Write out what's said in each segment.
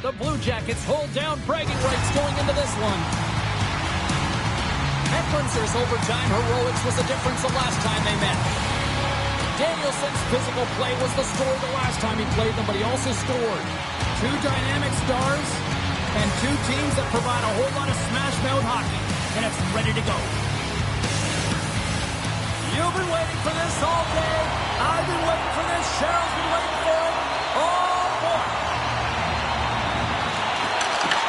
The Blue Jackets hold down bragging rights going into this one. At Mercer's overtime heroics was the difference the last time they met. Danielson's physical play was the story the last time he played them, but he also scored. Two dynamic stars and two teams that provide a whole lot of smash-mouth hockey, and it's ready to go. You've been waiting for this all day. I've been waiting for this. Cheryl's been waiting for it. Oh, boy.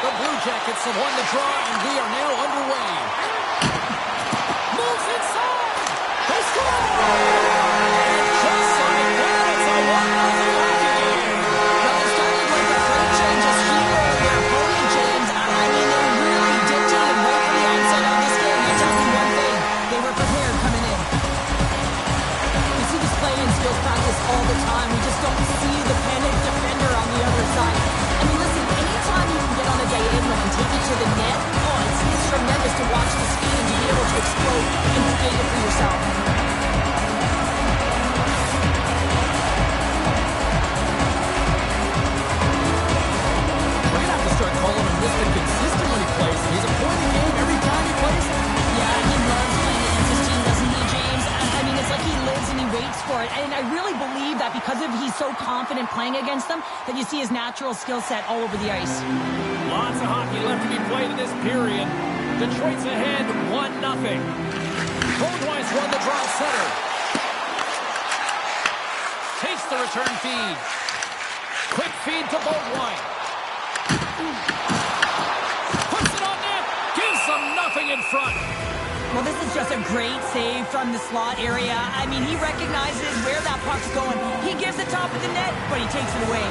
The Blue Jackets have won the draw, and we are now underway. Moves inside. They score! And just like that, it's a 1-0 hockey game. Well, it started with the freight changes here. Their opponent, James, I mean, they really dictated right from the onset of this game. That tells me one thing. They were prepared coming in. We see this play in skills practice all the time. We just don't see the panic defender on the other side. I mean, listen, anytime you can get on a diagonal and take it to the net, it's tremendous to watch the speed and to be able to explode and create it for yourself. We're going to have to start calling him Mr. Consistent when he plays. He's a point a game every time he plays. Yeah, he loves playing against his team, doesn't he, James? I mean, it's like he lives and he waits for it. And I really believe that because of he's so confident playing against them, that you see his natural skill set all over the ice. Lots of hockey left to be played in this period. Detroit's ahead 1-0. Goldweiss won the draw center. Takes the return feed. Quick feed to Goldweiss. Puts it on net. Gives them nothing in front. Well, this is just a great save from the slot area. I mean, he recognizes where that puck's going. He gives the top of the net, but he takes it away.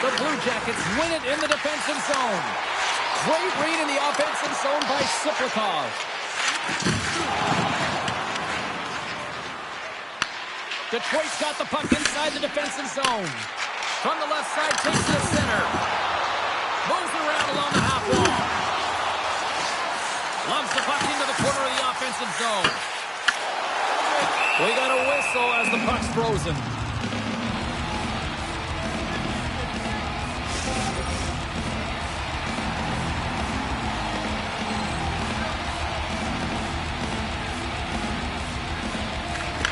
The Blue Jackets win it in the defensive zone. Great read in the offensive zone by Siplikov. Detroit's got the puck inside the defensive zone. From the left side, takes it to center. Moves around along the half wall. Lumps the puck into the corner of the offensive zone. We got a whistle as the puck's frozen.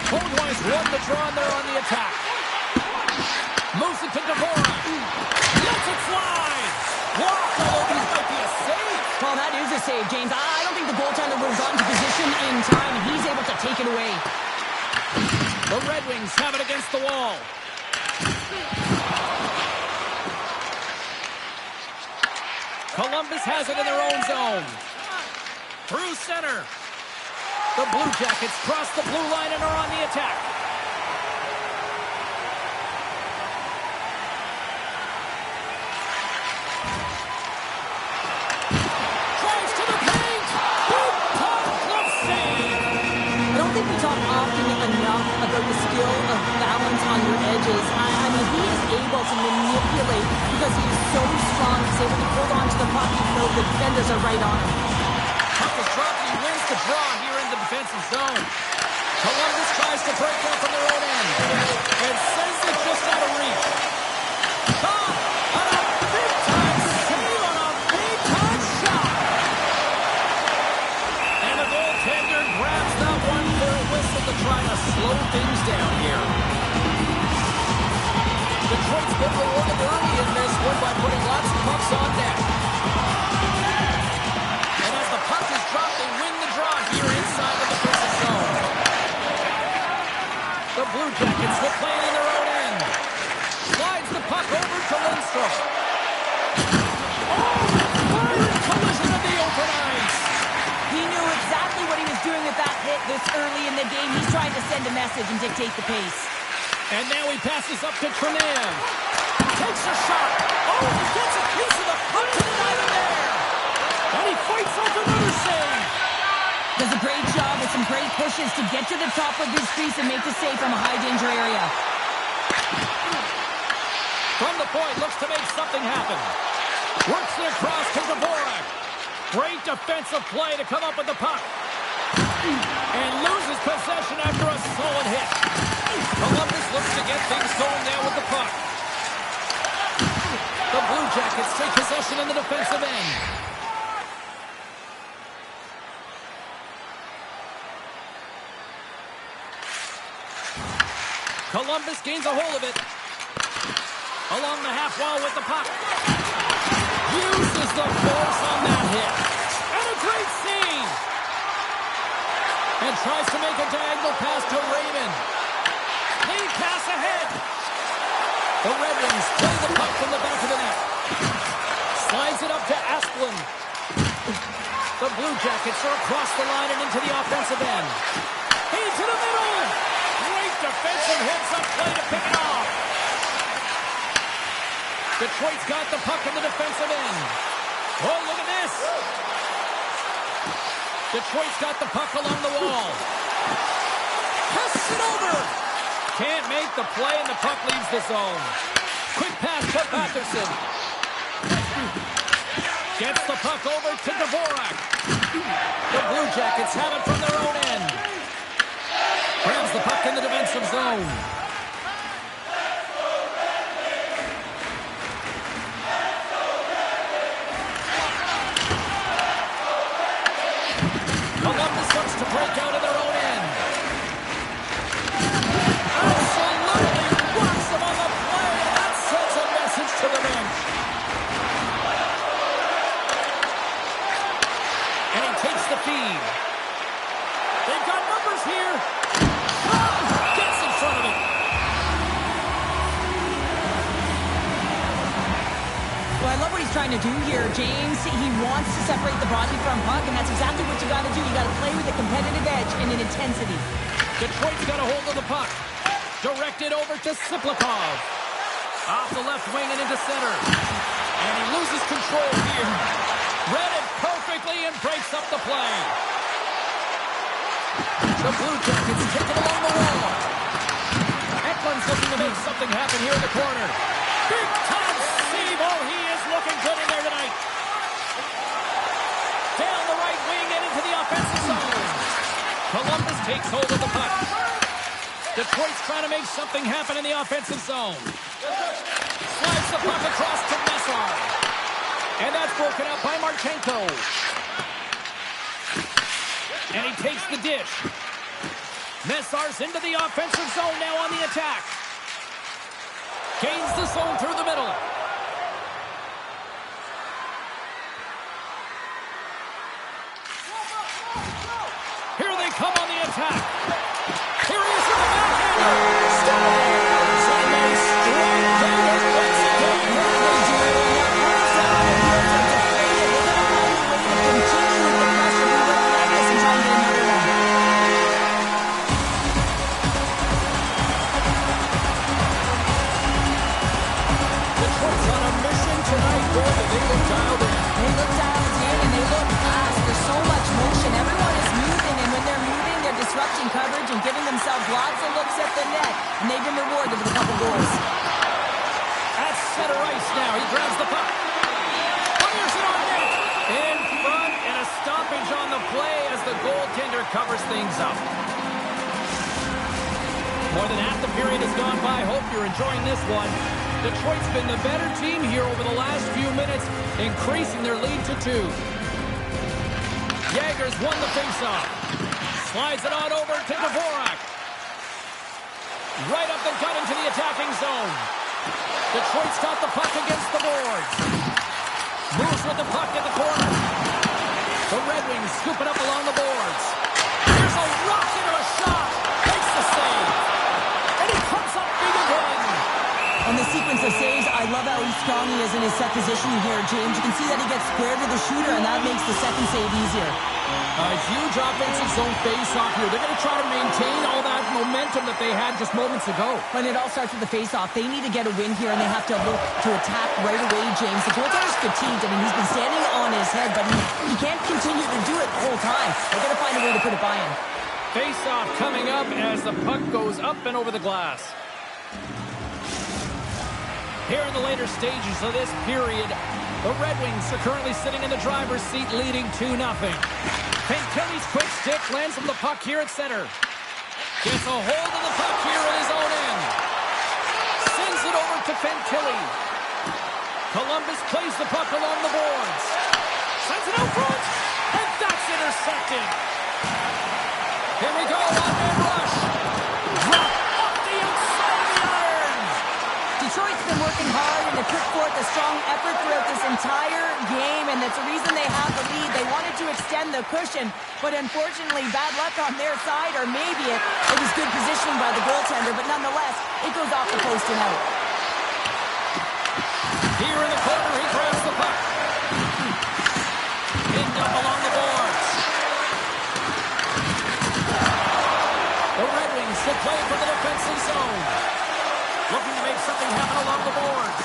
Goldweiss won the draw and they're on the attack. Moves it to Dvorak. Lets it fly. Blocked, although this might be a save. Well, that is a save, James. I don't think the goaltender would have gotten to position in time, and he's able to take it away. The Red Wings have it against the wall. Columbus has it in their own zone. Through center. The Blue Jackets cross the blue line and are on the attack. Drives to the paint. Big puck, glove save. I don't think we talk often enough about the skill of balance on your edges. I mean, he is able to manipulate because he is so strong. He's able to hold on to the puck even though the defenders are right on him. Puck is dropped and he wins the draw here in the defensive zone. Columbus tries to break out from their own end and sends it just out of reach. Shot on a big-time save on a big-time shot. And the goaltender grabs that one for a whistle to try to slow things down here. Detroit's been rewarded early in this one by putting lots of pucks on net. And as the puck is dropped, they win the draw here inside the defensive zone. The Blue Jackets will play it in their own end. Slides the puck over to Lindstrom. Oh, violent collision of the open ice. He knew exactly what he was doing with that hit this early in the game. He's trying to send a message and dictate the pace. And now he passes up to Trenev. Takes a shot. Oh, he gets a piece of the puck to the right of there. And he fights off another save. Does a great job with some great pushes to get to the top of his crease and make the save from a high-danger area. From the point, looks to make something happen. Works it across to Dvorak. Great defensive play to come up with the puck. And loses possession after a solid hit. Columbus looks to get things going now with the puck. The Blue Jackets take possession in the defensive end. Columbus gains a hold of it. Along the half wall with the puck. Uses the force on that hit. And a great save. And tries to make a diagonal pass to Raymond. Lead pass ahead. The Red Wings play the puck from the back of the net. Slides it up to Asplund. The Blue Jackets are across the line and into the offensive end. Into the middle. Great defensive heads-up play to pick it off. Detroit's got the puck in the defensive end. Oh, look at this. Detroit's got the puck along the wall. Passes it over. Can't make the play, and the puck leaves the zone. Quick pass to Patterson. Gets the puck over to Dvorak. The Blue Jackets have it from their own end. Grabs the puck in the defensive zone. Columbus looks to break out of their own end. Absolutely rocks them on the play, and that sends a message to the bench. And he takes the feed. They've got numbers here. Gets in front of it. Well, I love what he's trying to do here, James. He wants to separate the body from puck, and that's exactly what you got to do. You got to play with a competitive edge and an intensity. Detroit's got a hold of the puck. Directed over to Siplikov. Off the left wing and into center. And he loses control here. Read it perfectly and breaks up the play. The Blue Jackets kick it along the wall. Eklund's looking to make something happen here in the corner. Big time save. Oh, he is looking good in there tonight. Down the right wing and into the offensive zone. Columbus takes hold of the puck. Detroit's trying to make something happen in the offensive zone. Slides the puck across to Messar. And that's broken up by Marchenko. And he takes the dish. Messar's into the offensive zone now on the attack. Gains the zone through the middle. Here they come on the attack. Here he is with the backhander. Stones and they strike down once again. Detroit's on a mission tonight, boy, that they look dialed in. They look dialed in and they look fast. There's so much motion. Everyone is moving, and when they're moving, they're disrupting coverage and giving themselves lots of looks at the net. And they've been rewarded with a couple goals. At center ice now. He grabs the puck. Fires it on net. In front, and a stoppage on the play as the goaltender covers things up. More than half the period has gone by. Hope you're enjoying this one. Detroit's been the better team here over the last few minutes, increasing their lead to 2. Jager's won the faceoff. Slides it on over to Dvorak. Right up the gut into the attacking zone. Detroit's got the puck against the boards. Moves with the puck in the corner. The Red Wings scoop it up along the boards. Here's a rocket or a shot. Makes the save. And he comes up big again. On the sequence of saves, I love how strong he is in his set positioning here, James. You can see that he gets square to the shooter, and that makes the second save easier. A huge offensive zone face-off here. They're going to try to maintain all that momentum that they had just moments ago. When it all starts with the face-off, they need to get a win here, and they have to look to attack right away, James. The goaltender's fatigued. I mean, he's been standing on his head, but he can't continue to do it the whole time. They're going to find a way to put it by him. Face-off coming up as the puck goes up and over the glass. Here in the later stages of this period, the Red Wings are currently sitting in the driver's seat, leading 2-0. Kelly's quick stick lands from the puck here at center. Gets a hold of the puck here in his own end. Sends it over to Fantilli. Columbus plays the puck along the boards. Sends it out front. And that's intercepted. Here we go, one-man rush. Drop off the outside of the iron. Detroit's been working hard and they put forth a strong effort throughout this entire game, and that's the reason they have the lead. They wanted to extend the cushion, but unfortunately, bad luck on their side, or maybe it was good positioning by the goaltender, but nonetheless, it goes off the post and out. Here in the corner, he grabs the puck. Pinned up along the boards. The Red Wings should play for the defensive zone. Looking to make something happen along the boards.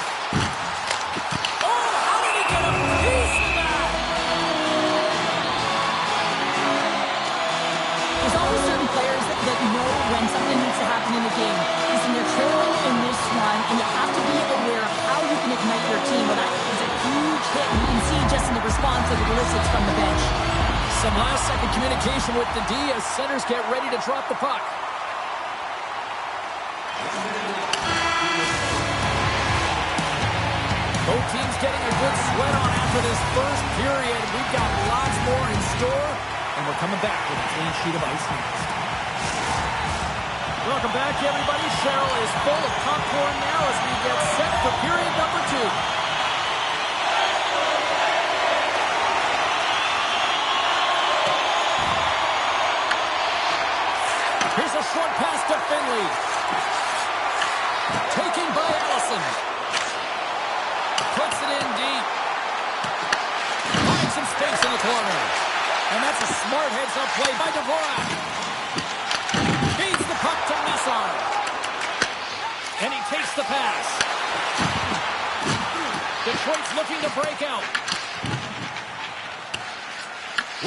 Oh, how did he get a piece of that? There's always certain players that know when something needs to happen in the game. Listen, they're trailing in this one, and you have to be aware of how you can ignite your team. Well, that is a huge hit, and you can see just in the response that it elicits from the bench. Some last-second communication with the D as centers get ready to drop the puck. Both teams getting a good sweat on after this first period. We've got lots more in store, and we're coming back with a clean sheet of ice next. Welcome back, everybody. Cheryl is full of popcorn now as we get set for period number 2. Here's a short pass to Finley. Taken by Allison. Puts it in deep. Finds some space in the corner. And that's a smart heads-up play by Dvorak. Feeds the puck to Messar. And he takes the pass. Detroit's looking to break out.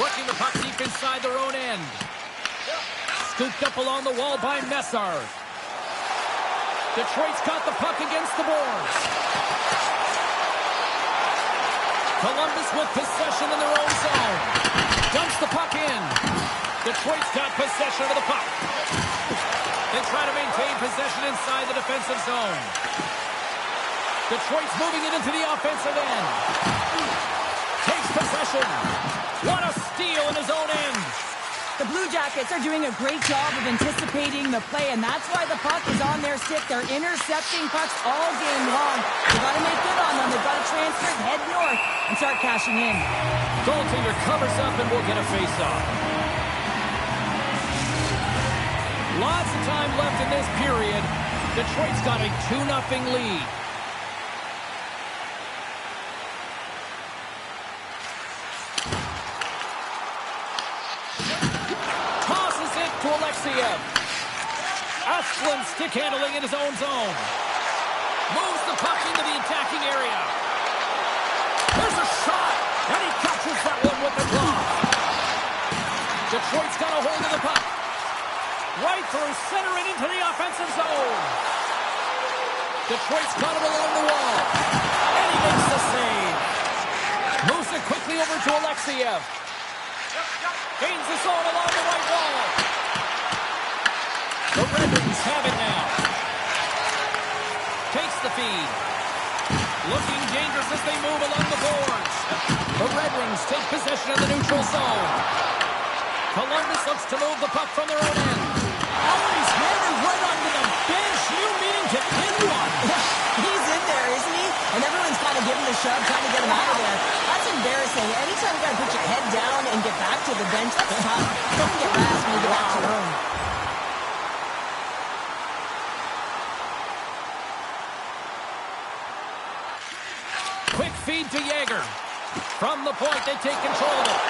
Working the puck deep inside their own end. Scooped up along the wall by Messar. Detroit's got the puck against the boards. Columbus with possession in their own zone. Dumps the puck in. Detroit's got possession of the puck. They try to maintain possession inside the defensive zone. Detroit's moving it into the offensive end. Takes possession. What a steal in his own end. The Blue Jackets are doing a great job of anticipating the play, and that's why the puck is on their stick. They're intercepting pucks all game long. They've got to make good on them. They've got to transfer it, head north, and start cashing in. Goaltender covers up, and we'll get a face-off. Lots of time left in this period. Detroit's got a 2-0 lead. To Alexiev. Asplund stick handling in his own zone. Moves the puck into the attacking area. There's a shot, and he captures that one with the glove. Detroit's got a hold of the puck. Right through center and into the offensive zone. Detroit's got him along the wall. And he makes the save. Moves it quickly over to Alexiev. Gains the zone along the right wall. The Red Wings have it now. Takes the feed. Looking dangerous as they move along the boards. The Red Wings take possession of the neutral zone. Columbus looks to move the puck from their own end. Oh, he's handed right onto the bench. New meaning to anyone. He's in there, isn't he? And everyone's kind of giving the shove, trying to get him out of there. That's embarrassing. Anytime you got to put your head down and get back to the bench, that's tough. Don't get rash when you get back to your own. Quick feed to Yager. From the point, they take control of it.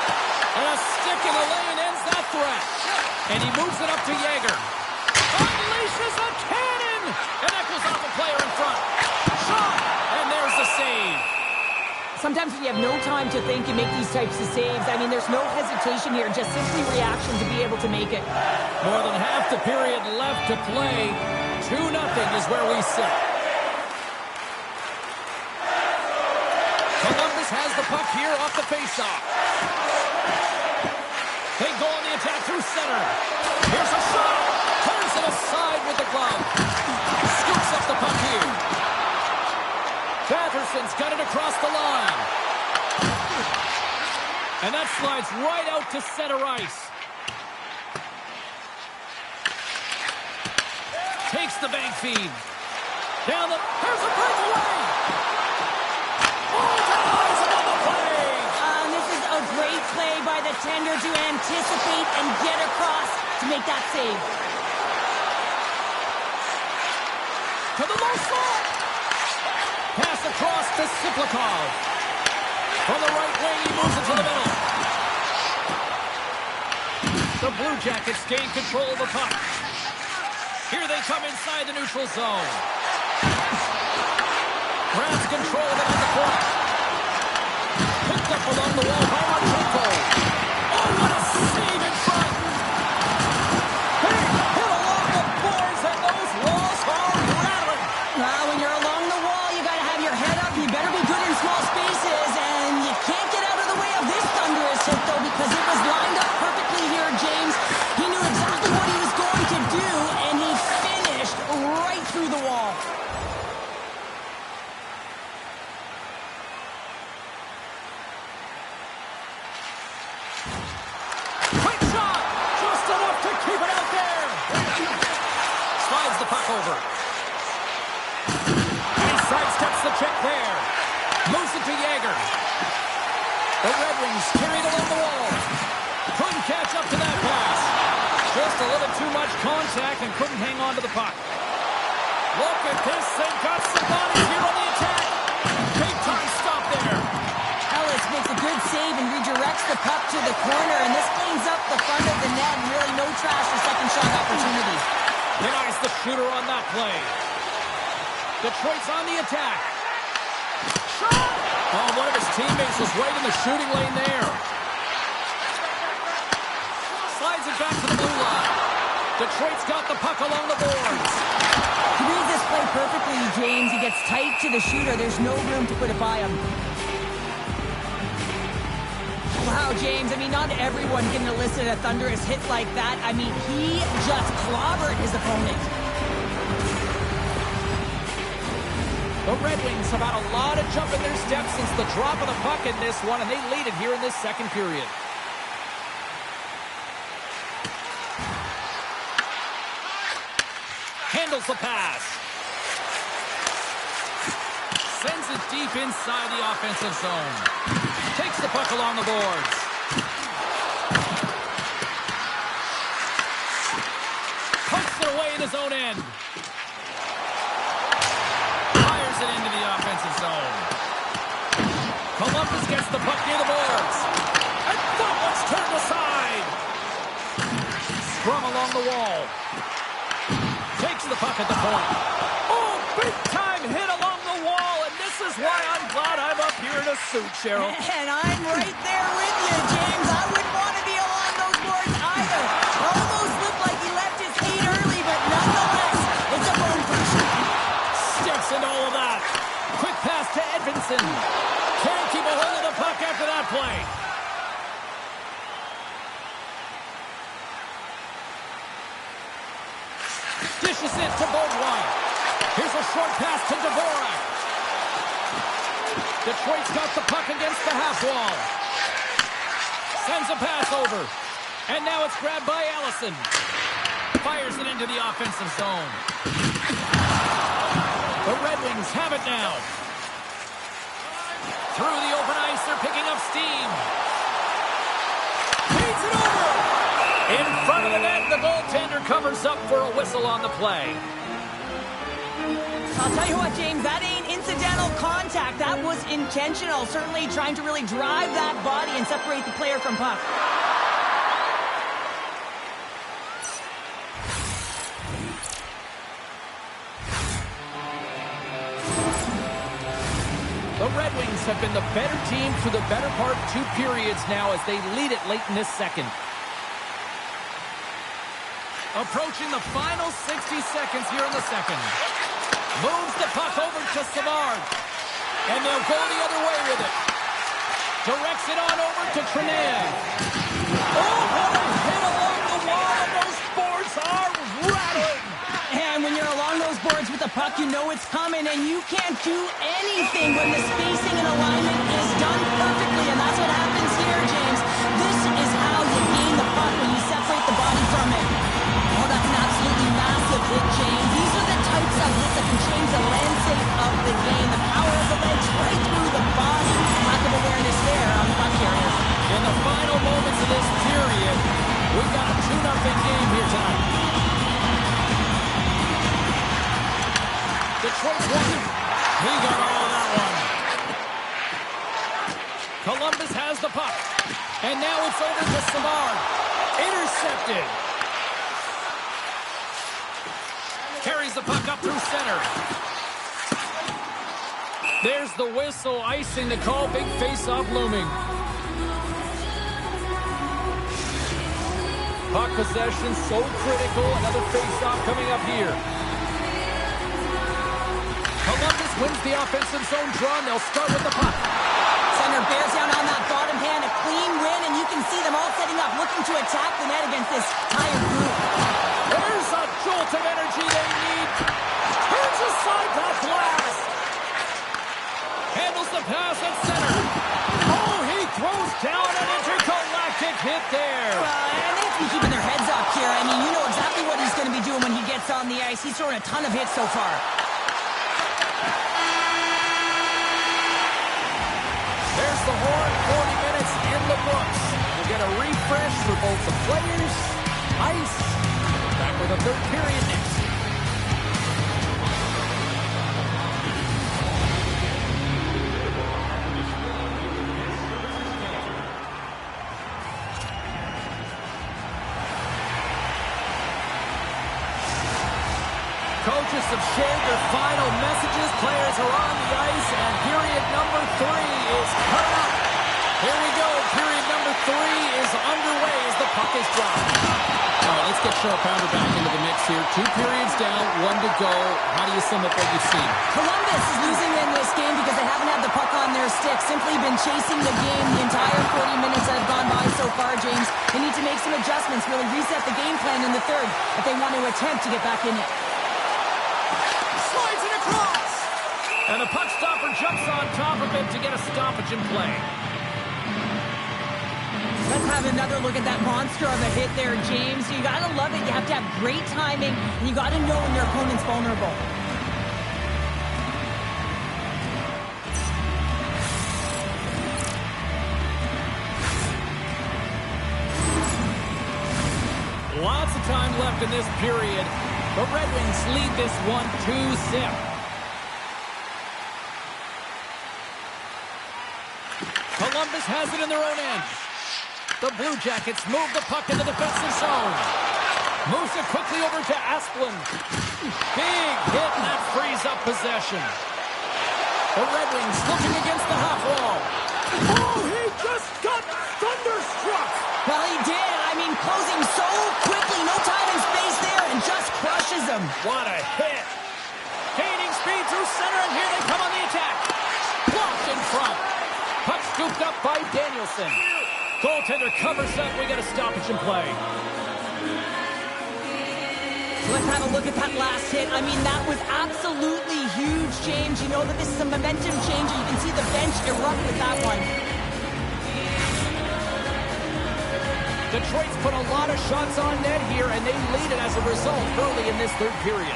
And a stick in the lane ends that threat. And he moves it up to Yager. Unleashes a cannon! And that goes off a player in front. Shot! And there's the save. Sometimes when you have no time to think, you make these types of saves. I mean, there's no hesitation here, just simply reaction to be able to make it. More than half the period left to play. 2-0 is where we sit. Columbus has the puck here off the faceoff. They go on the attack through center. Here's a shot. it aside with the glove. Scoops up the puck here. Batterson's got it across the line. And that slides right out to center ice. Takes the bank feed. Down the... Here's a breakaway! Oh, ties him on the play! This is a great play by the tender to anticipate and get across to make that save. To the low slot! Pass across to Siplikov. From the right wing, he moves it to the middle. The Blue Jackets gain control of the puck. Here they come inside the neutral zone. Grabs control of it on the point. Picked up along the wall by Marchenko. Oh, what a save in front! Hey, hit along the boards, and those walls are rattling. When you're along the wall, you got to have your head up. You better be good in small spaces, and you can't get out of the way of this thunderous hit, though, because it was lined up perfectly here, James. He knew exactly what he was going to do, and he finished right through the wall. Quick shot! Just enough to keep it out there! Slides the puck over. And he sidesteps the check there. Moves it to Yager. The Red Wings carried along the wall. Couldn't catch up to that pass. Just a little too much contact and couldn't hang on to the puck. Look at this. They've got some bodies here on the attack. Big time stop there. Ellis makes a good save and redirects the puck to the corner, and this cleans up the front of the net, and really no trash for second shot opportunities. Denies the shooter on that play. Detroit's on the attack. Shot! Oh, one of his teammates was right in the shooting lane there. Slides it back to the blue line. Detroit's got the puck along the boards. He reads this play perfectly, James. He gets tight to the shooter. There's no room to put it by him. Wow, James, I mean, not everyone can elicit a thunderous hit like that. I mean, he just clobbered his opponent. The Red Wings have had a lot of jump in their steps since the drop of the puck in this one, and they lead it here in this second period. Handles the pass. Sends it deep inside the offensive zone. Takes the puck along the boards. Pumps it away in his own end. Fires it into the offensive zone. Columbus gets the puck near the boards. And that one's turned aside. Scrum along the wall. Takes the puck at the point. Oh, big time hit along the wall, and this is why I'm glad I'm up here in a suit, Cheryl. And I'm right there with you, James. I wouldn't want to be along those boards either. Almost looked like he left his feet early, but nonetheless, it's a bone crusher. Steps into all of that. Quick pass to Edvinsson. Can't keep a hold of the puck after that play. Dishes it to Beaudoin. Here's a short pass to Dvorak. Detroit's got the puck against the half wall. Sends a pass over. And now it's grabbed by Allison. Fires it into the offensive zone. The Red Wings have it now. Through the open ice, they're picking up steam. Feeds it over. In front of the net, the goaltender covers up for a whistle on the play. I'll tell you what, James, that ain't incidental contact. That was intentional. Certainly trying to really drive that body and separate the player from puck. The Red Wings have been the better team through the better part of 2 periods now as they lead it late in this second. Approaching the final 60 seconds here in the second. Moves the puck over to Savard. And they'll go the other way with it. Directs it on over to Trenae. Oh, what a hit along the wall, and those boards are rattling. the puck, you know it's coming, and you can't do anything when the spacing and alignment is done perfectly, and that's what happens here, James. This is how you gain the puck when you separate the body from it. Oh, that's an absolutely massive hit, James. These are the types of hits that can change the landscape of the game. The power of the legs right through the body. Lack of awareness there on the puck carrier. In the final moments of this period, we've got a 2-0 game here tonight. Detroit's won. He got all of that one. Columbus has the puck. And now it's over to Savard. Intercepted. Carries the puck up through center. There's the whistle, icing the call. Big face-off looming. Puck possession so critical. Another face-off coming up here. Columbus wins the offensive zone draw, and they'll start with the puck. Center bears down on that bottom hand. A clean win, and you can see them all setting up, looking to attack the net against this tired group. There's a jolt of energy they need. Turns aside that blast. Handles the pass at center. Oh, he throws down an intergalactic hit there. And they have to be keeping their heads up here. I mean, you know exactly what he's going to be doing when he gets on the ice. He's throwing a ton of hits so far. There's the horn, 40 minutes in the books. We'll get a refresh for both the players, ice. Back with a third period next. Coaches have shared their final messages. Players are on the ice, and period number 3 is cut up. Here we go. Period number 3 is underway as the puck is dropped. All right, let's get Cheryl Pounder back into the mix here. 2 periods down, 1 to go. How do you sum up what you've seen? Columbus is losing in this game because they haven't had the puck on their stick. Simply been chasing the game the entire 40 minutes that have gone by so far, James. They need to make some adjustments, really reset the game plan in the third if they want to attempt to get back in it. Slides it across. And the puck stopper jumps on top of it to get a stoppage in play. Let's have another look at that monster of a hit there, James. You gotta love it. You have to have great timing, and you gotta know when your opponent's vulnerable. Lots of time left in this period. The Red Wings lead this one 2-0. Columbus has it in their own end. The Blue Jackets move the puck in the defensive zone. Moves it quickly over to Asplund. Big hit, and that frees up possession. The Red Wings looking against the half wall. Oh, he just got thunderstruck. Well, he did. I mean, closing so quickly. No time and space there, and just crushes him. What a hit. Gaining speed through center, and here they come on the attack. Blocked in front. Puck scooped up by Danielson. Goaltender covers up. We got a stoppage in play. Let's have a look at that last hit. I mean, that was absolutely huge, James. You know that this is a momentum changer. You can see the bench erupt with that one. Detroit's put a lot of shots on net here, and they lead it as a result early in this third period.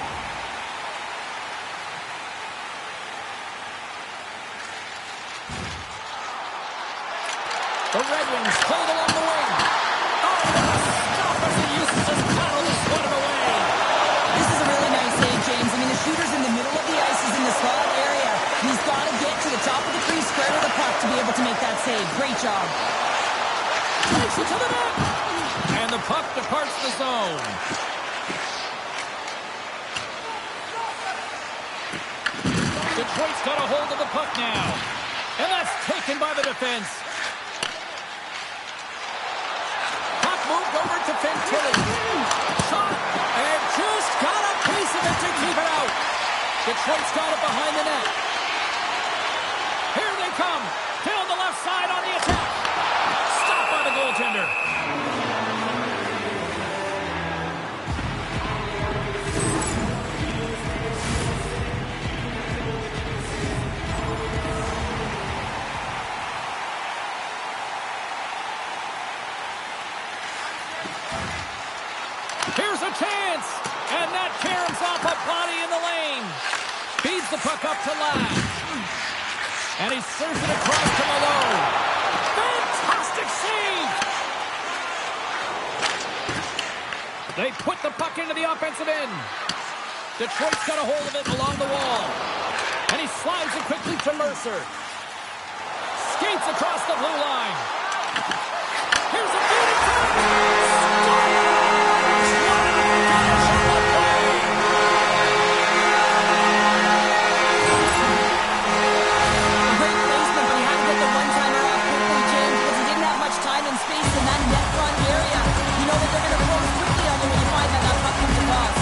The Red Wings played along the wing. Oh, what a stop as he uses his paddle to put it away. This is a really nice save, James. I mean, the shooter's in the middle of the ice. He's in the slot area. He's got to get to the top of the crease, square with the puck to be able to make that save. Great job. Takes it to the net. And the puck departs the zone. Detroit's got a hold of the puck now. And that's taken by the defense. Puck moved over to Fantilli. Shot. And just got a piece of it to keep it out. Detroit's got it behind the net. Here they come. Down the left side on the attack. Stopped by the goaltender. And that caroms off a body in the lane. Feeds the puck up to Lash. And he serves it across to Malone. Fantastic save! They put the puck into the offensive end. Detroit's got a hold of it along the wall. And he slides it quickly to Mercer. Skates across the blue line. Here's a beauty Great placement, but he had to get the one-timer off quickly, James, because he didn't have much time and space in that net front area. You know that they're going to close quickly on you when you find that puck comes across.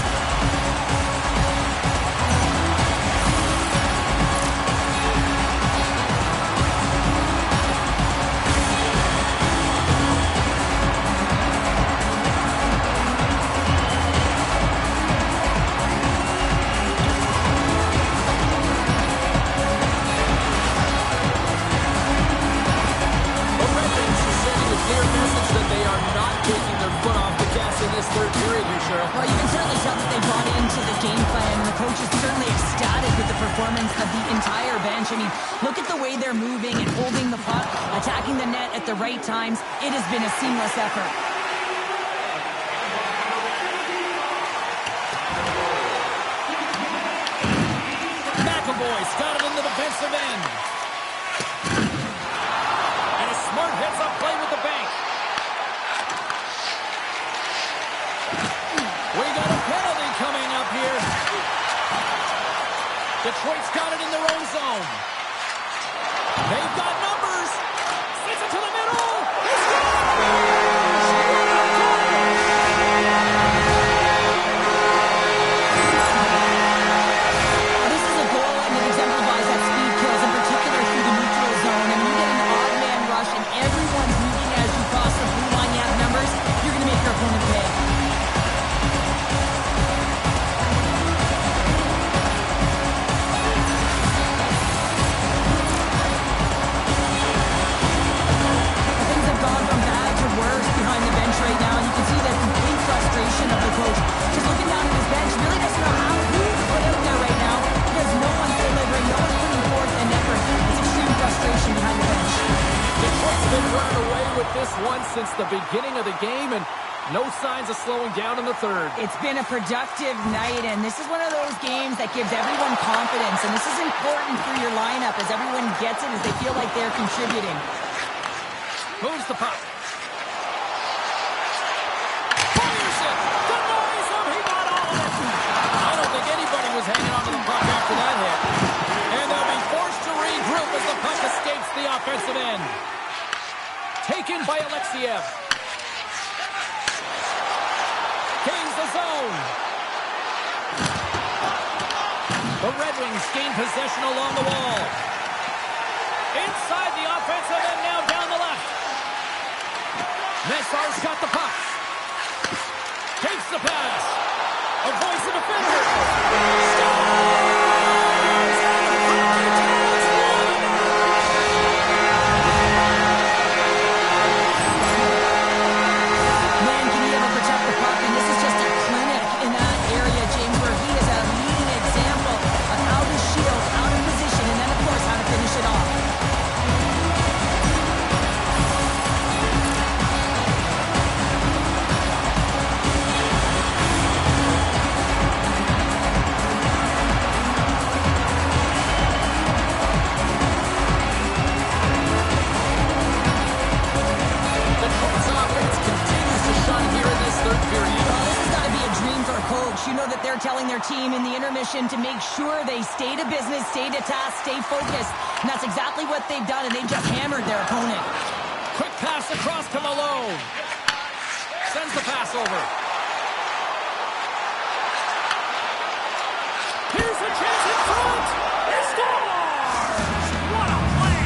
Well, you can certainly tell that they bought into the game plan. The coach is certainly ecstatic with the performance of the entire bench. I mean, look at the way they're moving and holding the puck, attacking the net at the right times. It has been a seamless effort. McAvoy's got it in the defensive end. And a smart heads-up play with the bank. We got a penalty coming up here. Detroit's got it in their own zone. They've got numbers. Sends it to the middle. He scores! This is a goal, and it exemplifies that speed kills, in particular through the neutral zone. And when you get an odd man rush and everyone's moving as you cross the blue line, you have numbers, you're going to make your opponent pay. Since the beginning of the game, and no signs of slowing down in the third. It's been a productive night, and this is one of those games that gives everyone confidence, and this is important for your lineup as everyone gets it, as they feel like they're contributing. Moves the puck. Fires it! Denies him! He got all of it! I don't think anybody was hanging on to the puck after that hit. And they'll be forced to regroup as the puck escapes the offensive end. Taken by Alexiev. Gains the zone. The Red Wings gain possession along the wall. Inside the offensive end, now down the left. Messar's got the puck. Takes the pass. Avoids the defender. Scores! Telling their team in the intermission to make sure they stay to business, stay to task, stay focused. And that's exactly what they've done, and they've just hammered their opponent. Quick pass across to Malone. Sends the pass over. Here's a chance in front. He scores! What a play!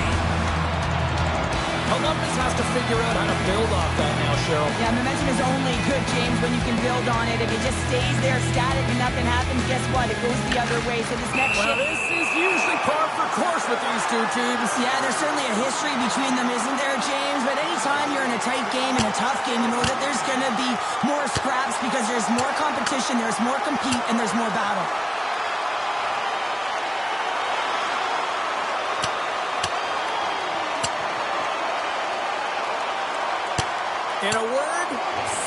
Columbus has to figure out how to build off that now, Cheryl. Yeah, momentum is only good, James, when you can build on it. If it just stays there static and nothing happens, guess what? It goes the other way. So this next shift... This is usually par for course with these two teams. Yeah, there's certainly a history between them, isn't there, James? But anytime you're in a tight game, in a tough game, you know that there's going to be more scraps because there's more competition, there's more compete, and there's more battle. In a word,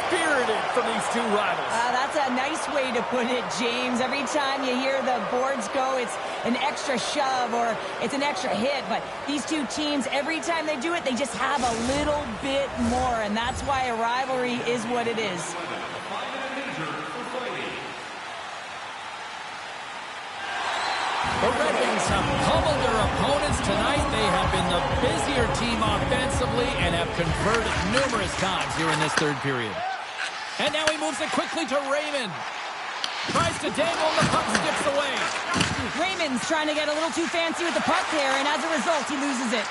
spirited from these two rivals. That's a nice way to put it, James. Every time you hear the boards go, it's an extra shove or it's an extra hit. But these two teams, every time they do it, they just have a little bit more. And that's why a rivalry is what it is. The Red Wings have pummeled their opponents tonight. They have been the busier team offensively and have converted numerous times here in this third period. And now he moves it quickly to Raymond. Tries to dangle, and the puck skips away. Raymond's trying to get a little too fancy with the puck there, and as a result, he loses it.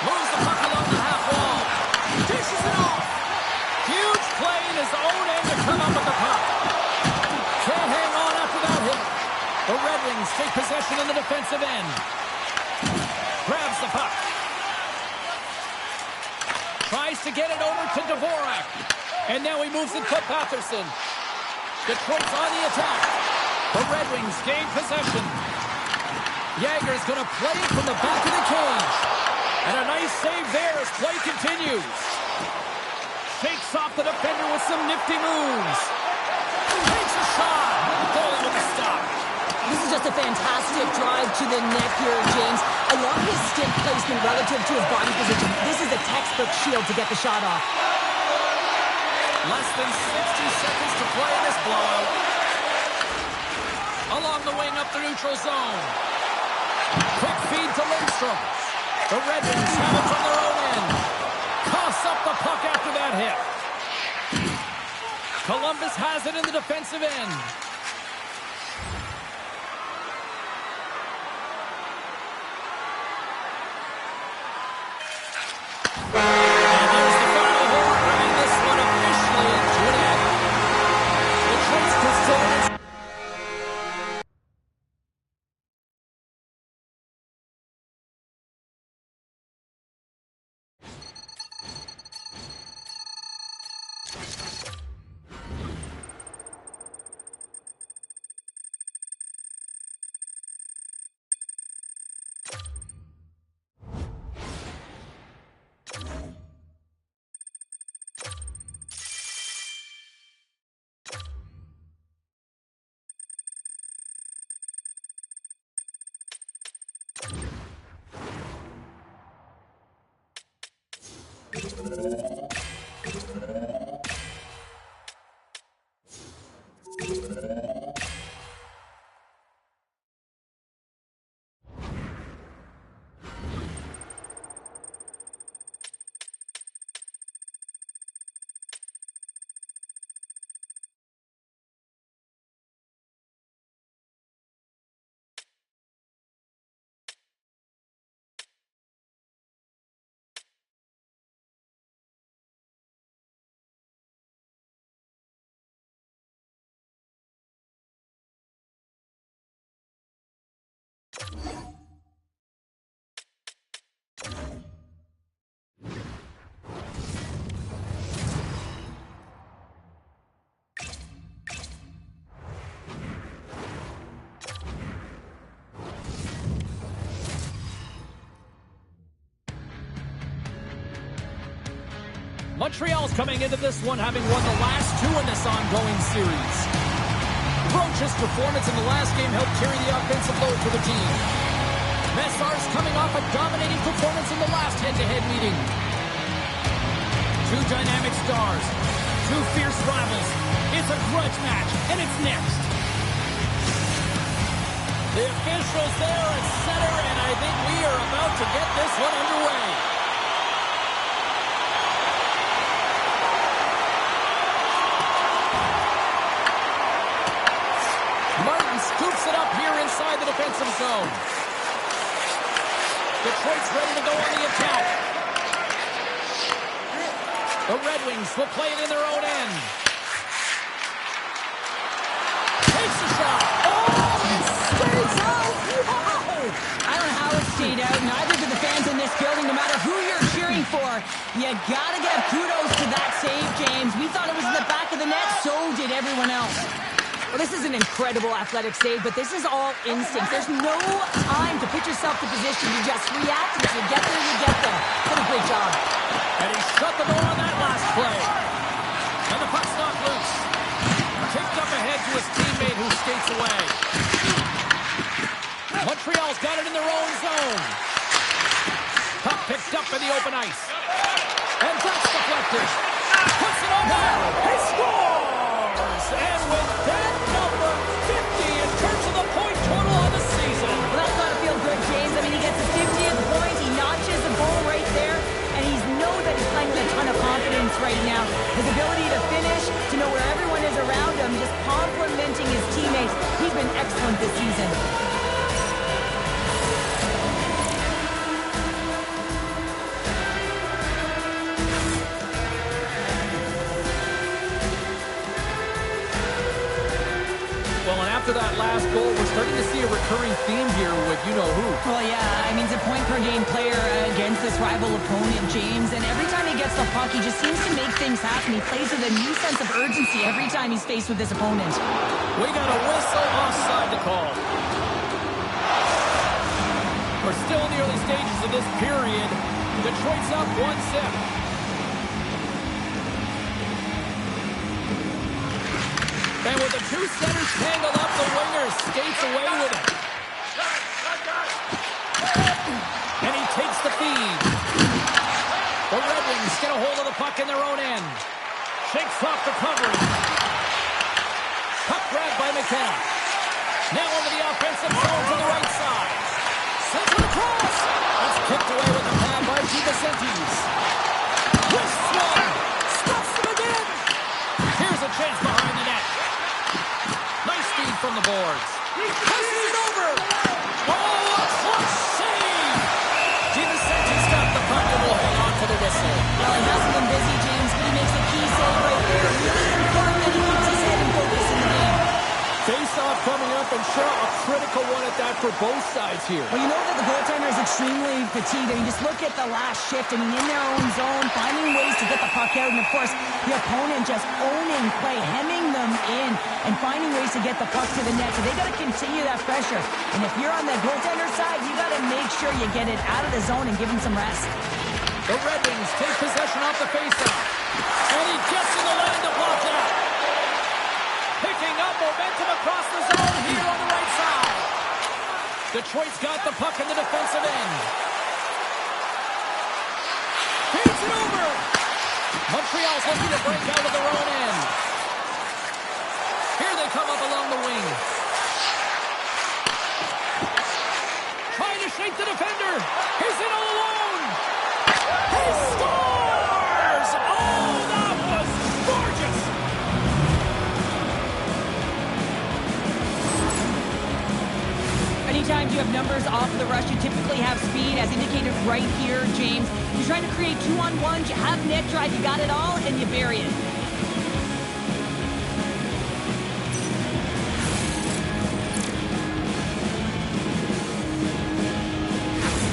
Moves the puck along the half wall. Dishes it off. Huge play in his own end to come up with the puck. Can't hang on after that hit. The Red Wings take possession in the defensive end. Grabs the puck. Tries to get it over to Dvorak. And now he moves it to Patterson. Detroit's on the attack. The Red Wings gain possession. Jagger's going to play it from the back of the cage. And a nice save there as play continues. Shakes off the defender with some nifty moves. Takes a shot. Goalie with a stop. This is just a fantastic drive to the net here, James. I love his stick placement relative to his body position. This is a textbook shield to get the shot off. Less than 60 seconds to play in this blowout. Along the wing up the neutral zone. Quick feed to Lindstrom. The Red Wings have it from their own end. Coughs up the puck after that hit. Columbus has it in the defensive end. Montreal's coming into this one having won the last two in this ongoing series. Roach's performance in the last game helped carry the offensive load for the team. Messar's coming off a dominating performance in the last head-to-head meeting. Two dynamic stars, two fierce rivals. It's a grudge match, and it's next. The officials there at center, and I think we are about to get this one underway. Scoops it up here inside the defensive zone. Detroit's ready to go on the attack. The Red Wings will play it in their own end. Takes a shot. Oh, it stays out. this building, no matter who you're cheering for. You gotta give kudos to that save, James. We thought it was in the back of the net, so did everyone else. Well, this is an incredible athletic save, but this is all instinct. There's no time to put yourself in position to just react. If you get there, you get there. What a great job. And he shut the door on that last play. And the puck's not loose. Kicked up ahead to his teammate who skates away. Montreal's got it in their own zone. Puck picked up in the open ice. And that's deflected. Puts it on net. He scores! And with that number 50 in terms of the point total on the season. Well, that's gotta feel good, James. I mean, he gets his 50th point. He notches the goal right there. And he's know that he's playing with a ton of confidence right now. His ability to finish, to know where everyone is around him, just complimenting his teammates. He's been excellent this season. Well, and after that last goal, we're starting to see a recurring theme here with you-know-who. Well, yeah, I mean, he's a point-per-game player against this rival opponent, James, and every time he gets the puck, he just seems to make things happen. He plays with a new sense of urgency every time he's faced with this opponent. We got a whistle offside to call. We're still in the early stages of this period. Detroit's up 1-0. And with the two centers tangled up, the winger skates away with it. And he takes the feed. The Red Wings get a hold of the puck in their own end. Shakes off the coverage. Puck grabbed by McKenna. Now over the offensive zone to the right side. Sends it across. That's kicked away with the pad by DeVincentis. Wrists one. Stuffs him again. Here's a chance behind the net. Nice feed from the boards. Passes it over. Oh, a clutch save. DeVincentis got the puck and will hang on to the whistle. Well, he hasn't been busy, James, but he makes a key save right there. Really important that he keeps his head in focus in the game. Face-off coming up, and sure, a critical one at that for both sides here. Well, you know that the goaltender is extremely fatigued. I mean, just look at the last shift. I mean, in their own zone, finding ways to get the puck out. And, of course, the opponent just owning play, hemming them in, and finding ways to get the puck to the net. So they got to continue that pressure. And if you're on the goaltender side, you got to make sure you get it out of the zone and give him some rest. The Red Wings take possession off the face-off. And he gets in the lane to block that. Picking up momentum across the zone here on the right side. Detroit's got the puck in the defensive end. Feeds it over. Montreal's looking to break out of their own end. Here they come up along the wing. Trying to shake the defender. He's in all alone. He scores! Oh, that was gorgeous! Anytime you have numbers off the rush, you typically have speed, as indicated right here, James. You're trying to create two-on-ones, you have net drive, you got it all, and you bury it.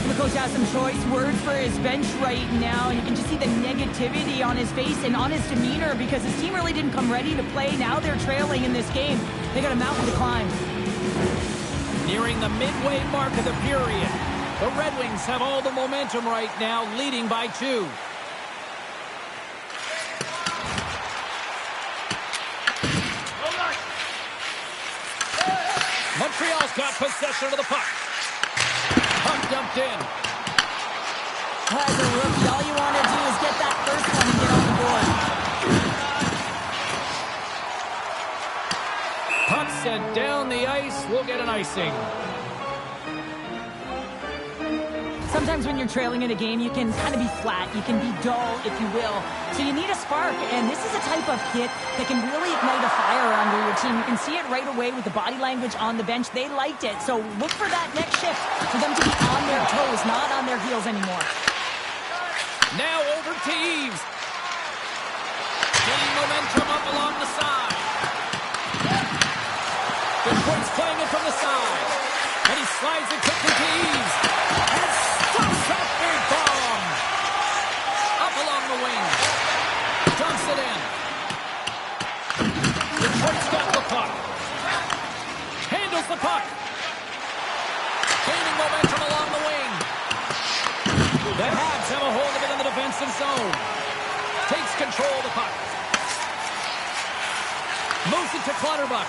The coach has some choice words for his bench right now, and you can just see the negativity on his face and on his demeanor because his team really didn't come ready to play. Now they're trailing in this game. They got a mountain to climb. Nearing the midway mark of the period. The Red Wings have all the momentum right now, leading by 2. Montreal's got possession of the puck. Puck dumped in. As a rookie, all you want to do is get that first one and get on the board. Puck sent down the ice. We'll get an icing. Sometimes when you're trailing in a game, you can kind of be flat. You can be dull, if you will. So you need a spark, and this is a type of hit that can really ignite a fire under your team. You can see it right away with the body language on the bench. They liked it. So look for that next shift for them to be on their toes, not on their heels anymore. Now over to Eves. Gaining momentum up along the side. Detroit's playing it from the side. And he slides it quickly to Eves. And stops that big The Habs have a hold of it in the defensive zone. Takes control of the puck. Moves it to Clutterbuck.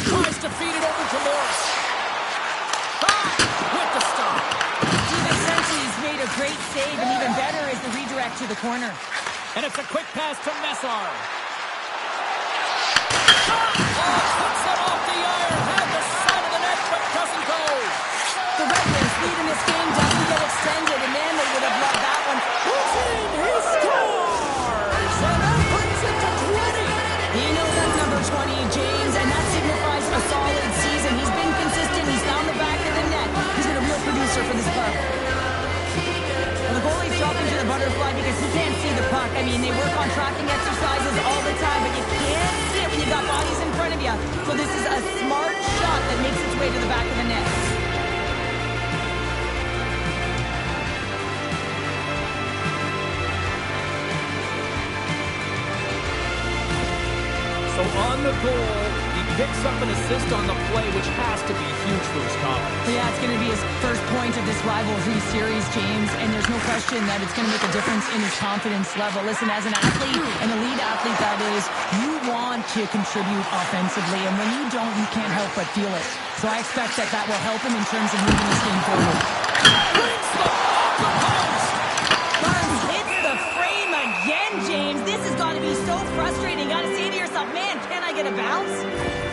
Tries to feed it over to Morris. With the stop. DiVincenzi's made a great save, and even better is the redirect to the corner. And it's a quick pass to Messar. Puts it off the iron. Had the side of the net, but doesn't go. The Red Wings lead in this game doesn't get extended, and man, they would have loved that one. Who's in? He scores! And that brings it to 20. He knows that's number 20, James, and that signifies a solid season. He's been consistent. He's found the back of the net. He's been a real producer for this club. Well, the goalie's dropping to the butterfly because he can't see the puck. I mean, they work on tracking exercises all the time, but you can't see it when you got bodies in front of you. So this is a smart shot that makes its way to the back of the net. So on the goal, he picks up an assist on the play, which has to be huge for his confidence. Yeah, it's going to be his first point of this rivalry series, James, and there's no question that it's going to make a difference in his confidence level. Listen, as an athlete, an elite athlete that is, you want to contribute offensively, and when you don't, you can't help but feel it. So I expect that that will help him in terms of moving this game forward. Brings the off the post. Burns hits the frame again, James. This has got to be so frustrating. You got to say to yourself, man, can I get a bounce?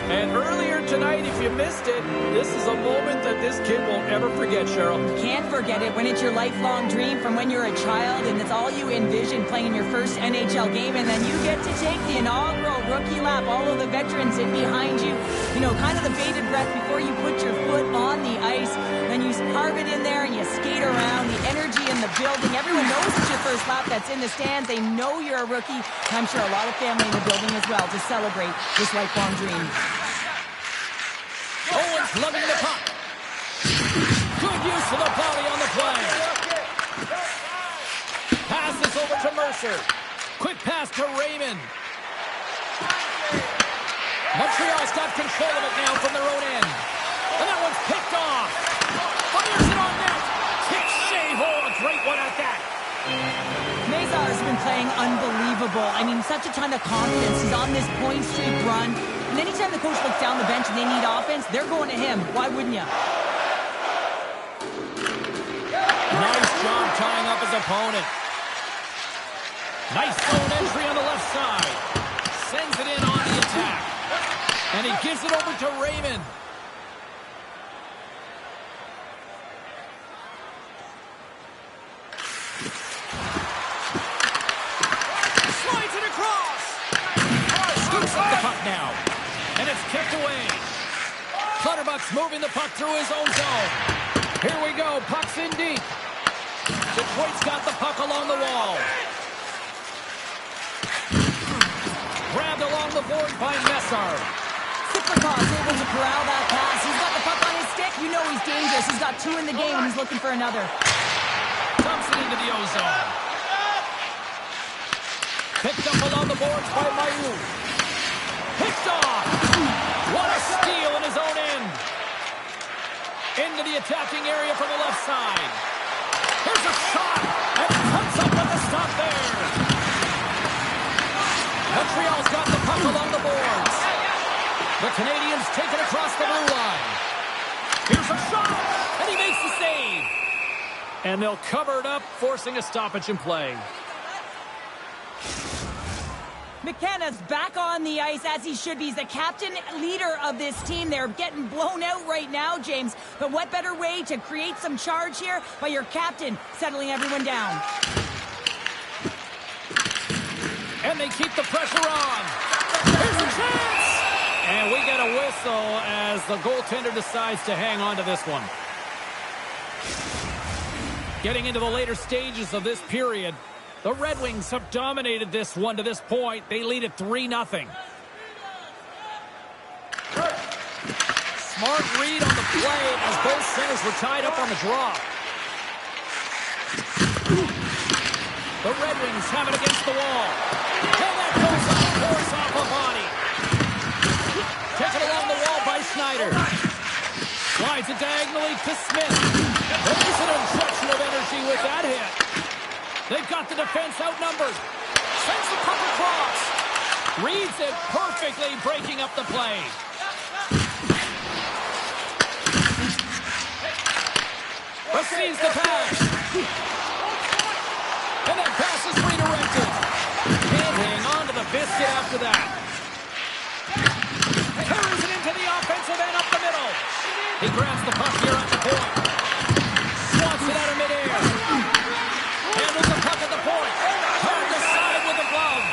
And earlier tonight, if you missed it, this is a moment that this kid won't ever forget, Cheryl. Can't forget it when it's your lifelong dream from when you're a child and it's all you envision playing in your first NHL game, and then you get to take the inaugural rookie lap, all of the veterans in behind you, you know, kind of the bated breath before you put your foot on the ice. Then you carve it in there and you skate around, the energy in the building. Everyone knows it's your first lap that's in the stands. They know you're a rookie. And I'm sure a lot of family in the building as well to celebrate this lifelong dream. Owens lugging the puck. Good use of the body on the play. Passes over to Mercer. Quick pass to Raymond. Montreal's got control of it now from their own end. And that one's picked off. Fires it on net. Kicks Shea Hole. A great one at that. Mazar's been playing unbelievable. I mean, such a ton of confidence. He's on this point streak run. And anytime the coach looks down the bench and they need offense, they're going to him. Why wouldn't you? Nice job tying up his opponent. Nice zone entry on the left side. Sends it in on the attack. And he gives it over to Raymond. Slides it across. Scoops up the puck now. And it's kicked away. Clutterbuck's moving the puck through his own zone. Here we go. Puck's in deep. Detroit's got the puck along the wall. Grabbed along the board by Messar. Siplikov's able to corral that pass. He's got the puck on his stick. You know he's dangerous. He's got two in the game and he's looking for another. Dumps it into the ozone. Picked up along the boards by Mayu. Picked off. What a steal in his own end. Into the attacking area from the left side. Here's a shot. And comes up with the stop there. Montreal's got the puck along the boards. The Canadians take it across the blue line. Here's a shot. And he makes the save. And they'll cover it up, forcing a stoppage in play. McKenna's back on the ice as he should be. He's the captain leader of this team. They're getting blown out right now, James. But what better way to create some charge here by your captain settling everyone down? And they keep the pressure on. Here's a chance! And we get a whistle as the goaltender decides to hang on to this one. Getting into the later stages of this period, the Red Wings have dominated this one to this point. They lead at 3-0. Smart read on the play as both centers were tied up on the draw. The Red Wings have it against the wall. And that goes on the force off a body. Taken along the wall by Schneider. Slides it diagonally to Smith. There's an injection of energy with that hit. They've got the defense outnumbered. Sends the puck across. Reads it perfectly, breaking up the play. Receives the pass. And that pass is redirected. And hang on to the biscuit after that. Carries it into the offensive end up the middle. He grabs the puck here at the point. Swats it out of midair. Handles the puck at the point. Turned aside with the glove.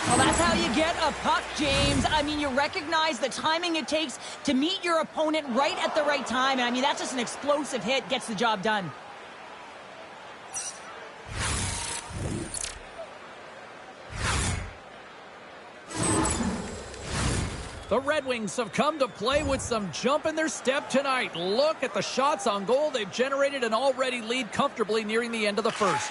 Well, that's how you get a puck, James. I mean, you recognize the timing it takes to meet your opponent right at the right time. And I mean, that's just an explosive hit, gets the job done. The Red Wings have come to play with some jump in their step tonight. Look at the shots on goal. They've generated an already lead comfortably nearing the end of the first.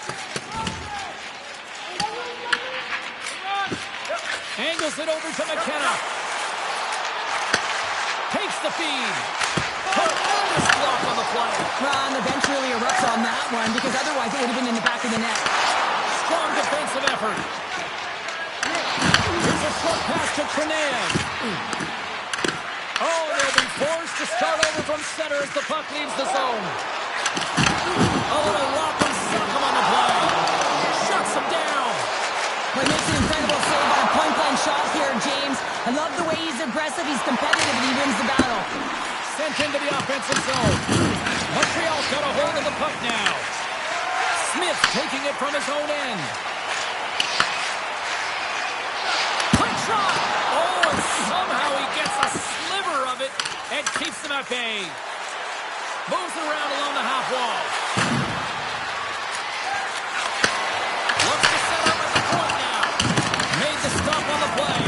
Angles it over to McKenna. Takes the feed. Tremendous block on the play. Well, and the bench really erupts on that one because otherwise it would have been in the back of the net. Strong defensive effort. Here's a short pass to Trenahan. Oh, they'll be forced to start over from center as the puck leaves the zone. A little rock and sock him on the play. Shuts him down. Well, he makes an incredible save on a point-blank shot here, James. I love the way he's aggressive, he's competitive, and he wins the battle. Sent into the offensive zone. Montreal's got a hold of the puck now. Smith taking it from his own end. Quick shot! Oh, and somehow he gets a sliver of it and keeps them at bay. Moves it around along the half wall. Looks to set up at the point now. Made the stop on the play.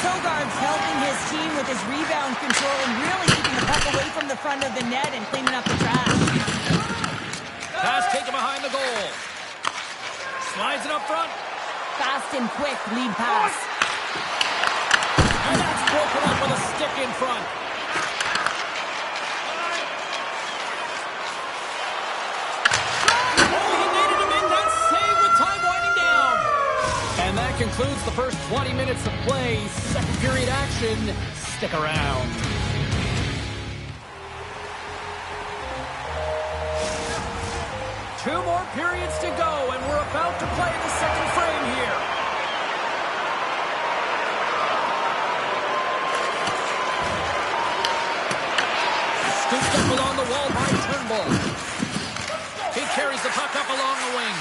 Sogard's helping his team with his rebound control and really keeping the puck away from the front of the net and cleaning up the trash. Pass taken behind the goal. Slides it up front. Fast and quick lead pass. And that's broken up with a stick in front. Oh, he needed to make that save with time winding down. And that concludes the first 20 minutes of play. Second period action. Stick around. Two more periods to go, and we're about to play the second frame here. Scooped up along the wall by Turnbull. He carries the puck up along the wing.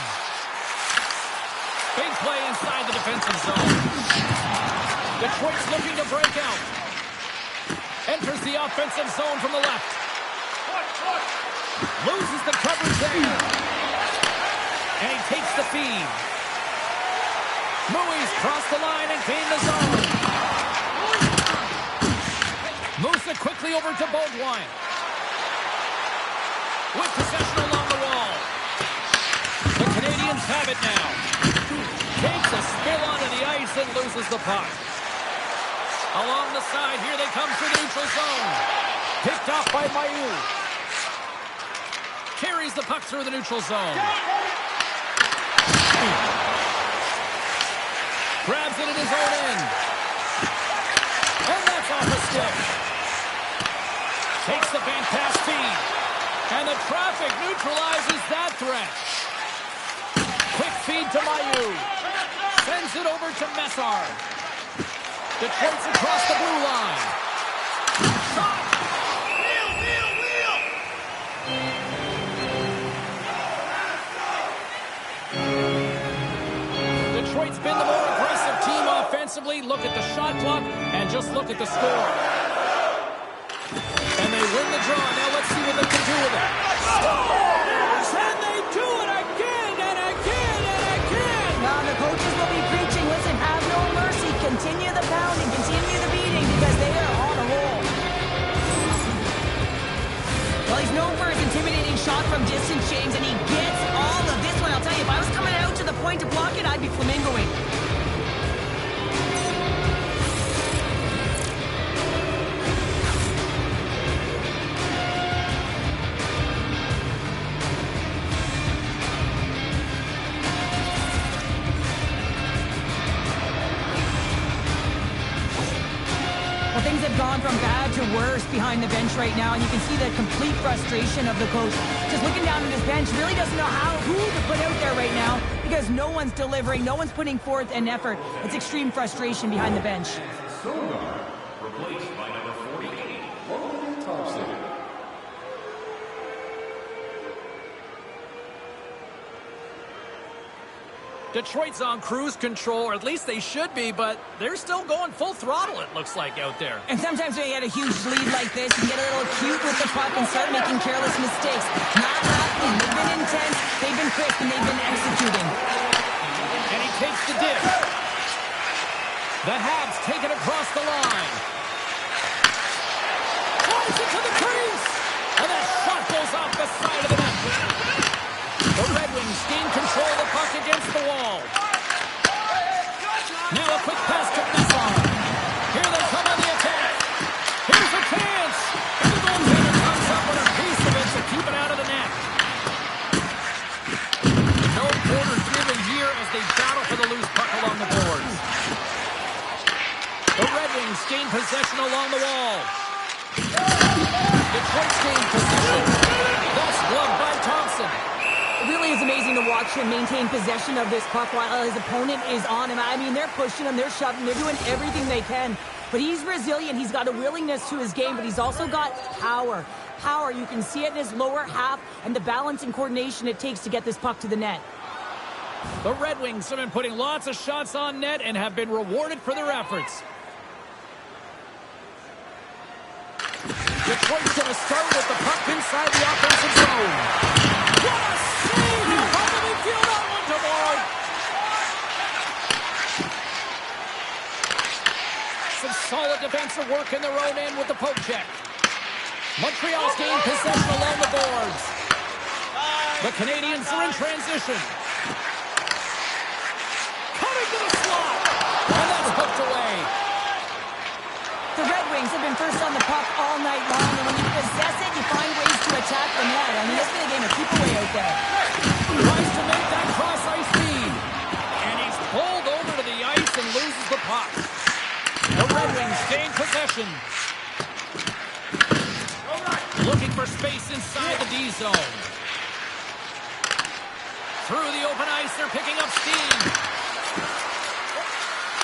Big play inside the defensive zone. Detroit's looking to break out. Enters the offensive zone from the left. Loses the coverage there. And he takes the feed. Mouy's crossed the line and gained the zone. Moves it quickly over to Beaudoin. With possession along the wall. The Canadians have it now. Takes a spill onto the ice and loses the puck. Along the side, here they come through the neutral zone. Picked off by Mailloux. Carries the puck through the neutral zone. Grabs it in his own end. And that's off a stick. Takes the bank pass feed. And the traffic neutralizes that threat. Quick feed to Mailloux. Sends it over to Messar. Detroit's across the blue line. Shot! Detroit's been the more aggressive team offensively. Look at the shot clock and just look at the score. And they win the draw. Now let's see what they can do with it. Scores! And they do it again and again and again! Now the coaches will be preaching, listen, have no mercy. Continue the pounding, continue the beating because they are on a roll. Well, he's known for his intimidating be flamingoing. Things have gone from bad to worse behind the bench right now, and you can see the complete frustration of the coach. Just looking down at his bench, really doesn't know who to put out there right now because no one's delivering, no one's putting forth an effort. It's extreme frustration behind the bench. Replaced by number 48, Thompson. Detroit's on cruise control, or at least they should be, but they're still going full throttle, it looks like, out there. And sometimes when you get a huge lead like this, you get a little cute with the puck and start making careless mistakes. Not happening. They've been intense, they've been crisp, and they've been executing. And he takes the dip. The Habs take it across the line. Flies it to the crease. And that shot goes off the side of the net. The Red Wings gain control of the puck against the wall. Now a quick pass to Masson. Here they come on the attack. Here's a chance. And the goaltender comes up with a piece of it to keep it out of the net. No quarter given here as they battle for the loose puck along the boards. The Red Wings gain possession along the wall. Detroit's gain possession. That's gloved by Thompson. It really is amazing to watch him maintain possession of this puck while his opponent is on him. I mean, they're pushing him, they're shoving, they're doing everything they can. But he's resilient. He's got a willingness to his game, but he's also got power. Power, you can see it in his lower half and the balance and coordination it takes to get this puck to the net. The Red Wings have been putting lots of shots on net and have been rewarded for their efforts. Detroit's going to start with the puck inside the offensive zone. What a save! He'll probably feel that one tomorrow. Some solid defensive work in their own end with the poke check. Montreal's gained possession along the boards. The Canadiens are in transition. Coming to the slot. And that's hooked away. The Red Wings have been first on the puck all night long, and when you possess it, you find ways to attack the net. I mean, it's been a game of keep away out there. Tries to make that cross-ice feed. And he's pulled over to the ice and loses the puck. The Red Wings gain possession. Looking for space inside the D zone. Through the open ice, they're picking up steam.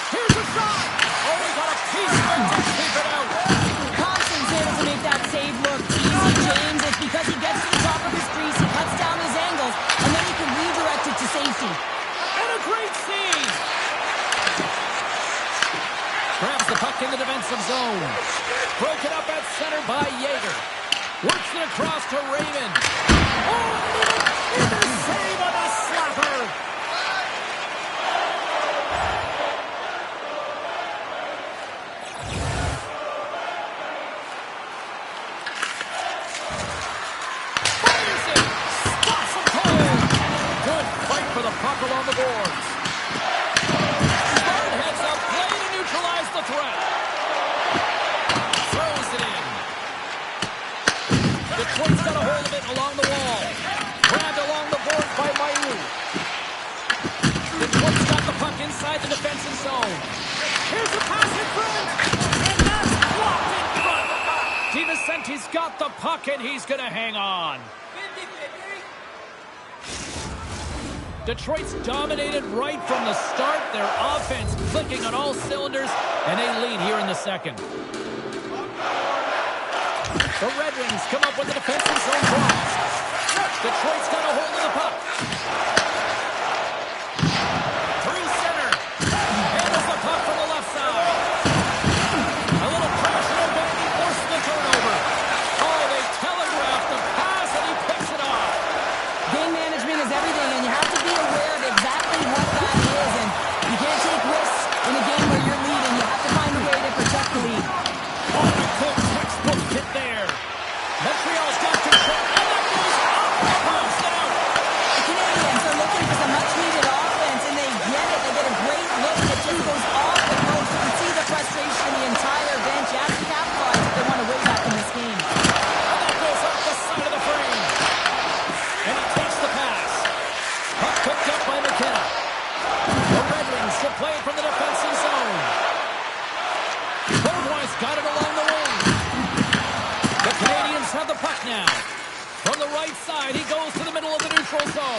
Here's a shot. Oh, he got a piece of it to keep it out. Thompson's able to make that save look easy, James. It's because he gets to the top of his crease, he cuts down his angles, and then he can redirect it to safety. And a great save. Grabs the puck in the defensive zone. Broken up at center by Yeager. Works it across to Raymond. Oh, and a save on a slapper. Fires it. Spots him cold. Good fight for the puck along the boards. Bird heads up, play to neutralize the threat. Throws it in. Detroit's got a hold of it along the wall. Grabbed along the boards by Mailloux. Detroit's got the puck inside the defensive zone. Here's the pass in front. And that's blocked in front. DiVincente's got the puck and he's going to hang on. Detroit's dominated right from the start. Their offense clicking on all cylinders, and they lead here in the second. The Red Wings come up with the defensive zone cross. Detroit's got a hold of the puck. Through center. Handles the puck from the left side. A little pressure on back. He forces the turnover. Oh, they telegraph the pass, and he picks it off. Game management is everything, and you have to be aware of exactly what that is. And you can't take risks in a game where you're leading. You have to find a way to protect the lead. Oh, a good textbook hit there. Montreal's got control, and that goes off the post out.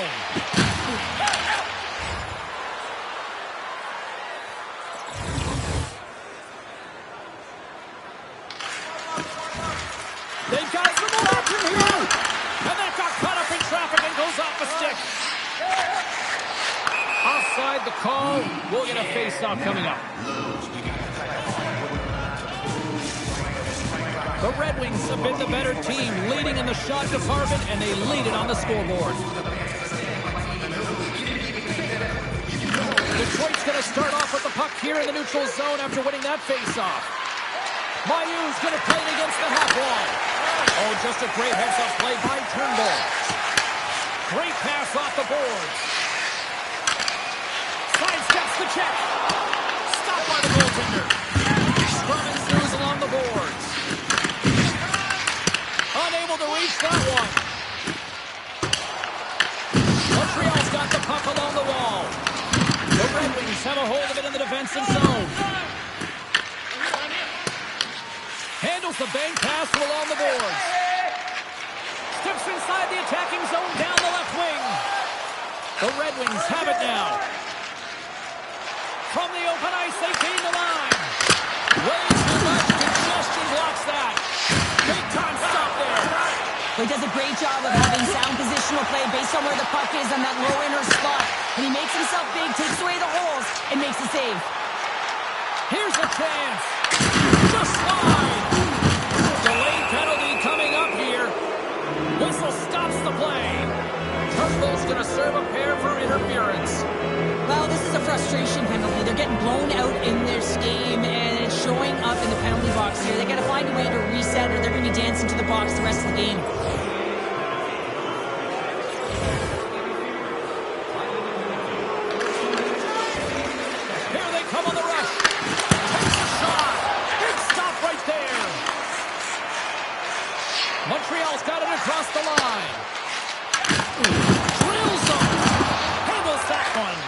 zone. They've got some more action here. And that got caught up in traffic and goes off the stick. Offside the call. We'll get a face-off coming up. The Red Wings have been the better team, leading in the shot department, and they lead it on the scoreboard. Detroit's going to start off with the puck here in the neutral zone after winning that face-off. Mayu's going to play it against the half wall. Oh, just a great heads-up play by Turnbull. Great pass off the boards. Sidesteps the check. Stopped by the goaltender. Scrum ensues along the boards. Unable to reach that one. Montreal's got the puck along the wall. The Red Wings have a hold of it in the defensive zone. Handles the bank pass from along the boards. Steps inside the attacking zone down the left wing. The Red Wings have it now. From the open ice, they gain the line. Waves too much. Congestion blocks that. Big time stop there. He does a great job of having sound positional play based on where the puck is on that low inner spot. And he makes himself big, takes away the holes, and makes a save. Here's a chance. The slide. Delayed penalty coming up here. Whistle stops the play. Turnbull's going to serve a pair for interference. Well, this is a frustration penalty. They're getting blown out in this game, and it's showing up in the penalty box here. They got to find a way to reset, or they're going to be dancing to the box the rest of the game. Here they come on the rush. Takes a shot. Big stop right there. Montreal's got it across the line. Drills them. Handles that one.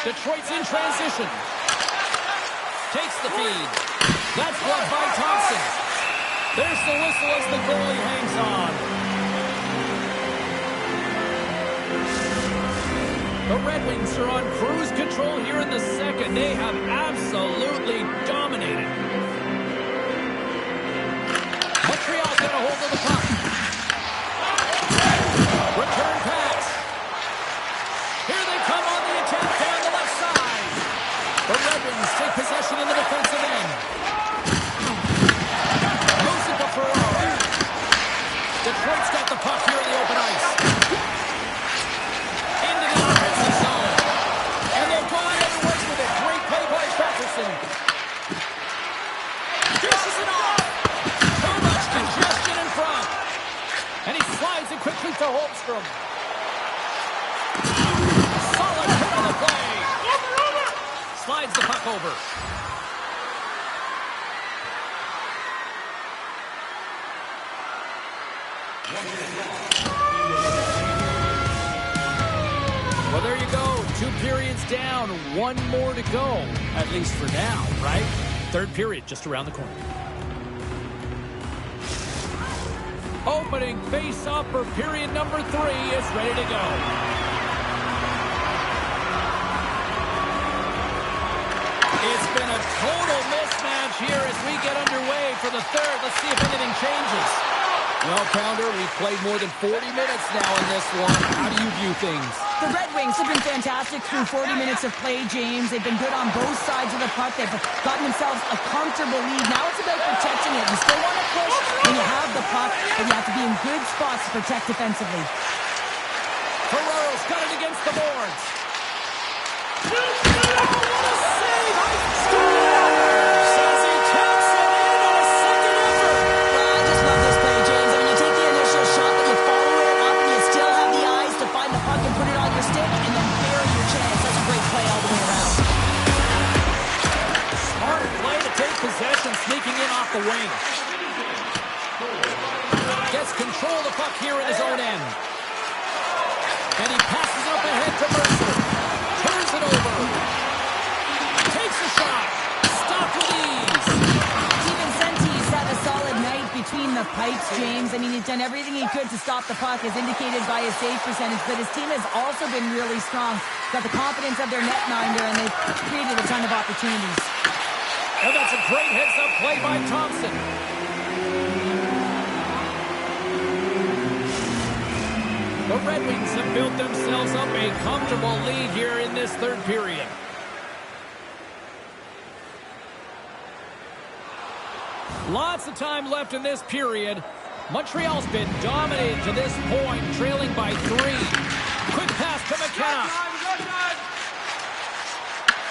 Detroit's in transition. Takes the feed. That's blocked by Thompson. There's the whistle as the goalie hangs on. The Red Wings are on cruise control here in the second. They have absolutely dominated. Montreal's got a hold of the puck. Return pass. Here they come on the attack down the left side. The Red Wings take possession in the defensive end. Moves it to Ferraro. Detroit's got the puck here in the open ice. Into the offensive zone. And they've gone and worked with it. Great play by Patterson. Dishes it off. Too much congestion in front. And he slides it quickly to Holmstrom. Solid hit on the play. Slides the puck over. Well, there you go. 2 periods down, 1 more to go, at least for now, right? Third period just around the corner. Opening face-off for period number 3 is ready to go. It's been a total mismatch here as we get underway for the third. Let's see if anything changes. Well, Pounder, we've played more than 40 minutes now in this one. How do you view things? The Red Wings have been fantastic through 40 minutes of play, James. They've been good on both sides of the puck. They've gotten themselves a comfortable lead. Now it's about protecting it. You still want to push when you have the puck, but you have to be in good spots to protect defensively. Ferraro's got it against the boards. Sneaking in off the wing. Gets control of the puck here in his own end. And he passes up ahead to Mercer. Turns it over. pipes, James. I mean, he's done everything he could to stop the puck, as indicated by his save percentage, but his team has also been really strong. Got the confidence of their netminder, and they've created a ton of opportunities. And that's a great heads-up play by Thompson. The Red Wings have built themselves up a comfortable lead here in this third period. Lots of time left in this period. Montreal's been dominated to this point, trailing by 3. Quick pass to McKenna.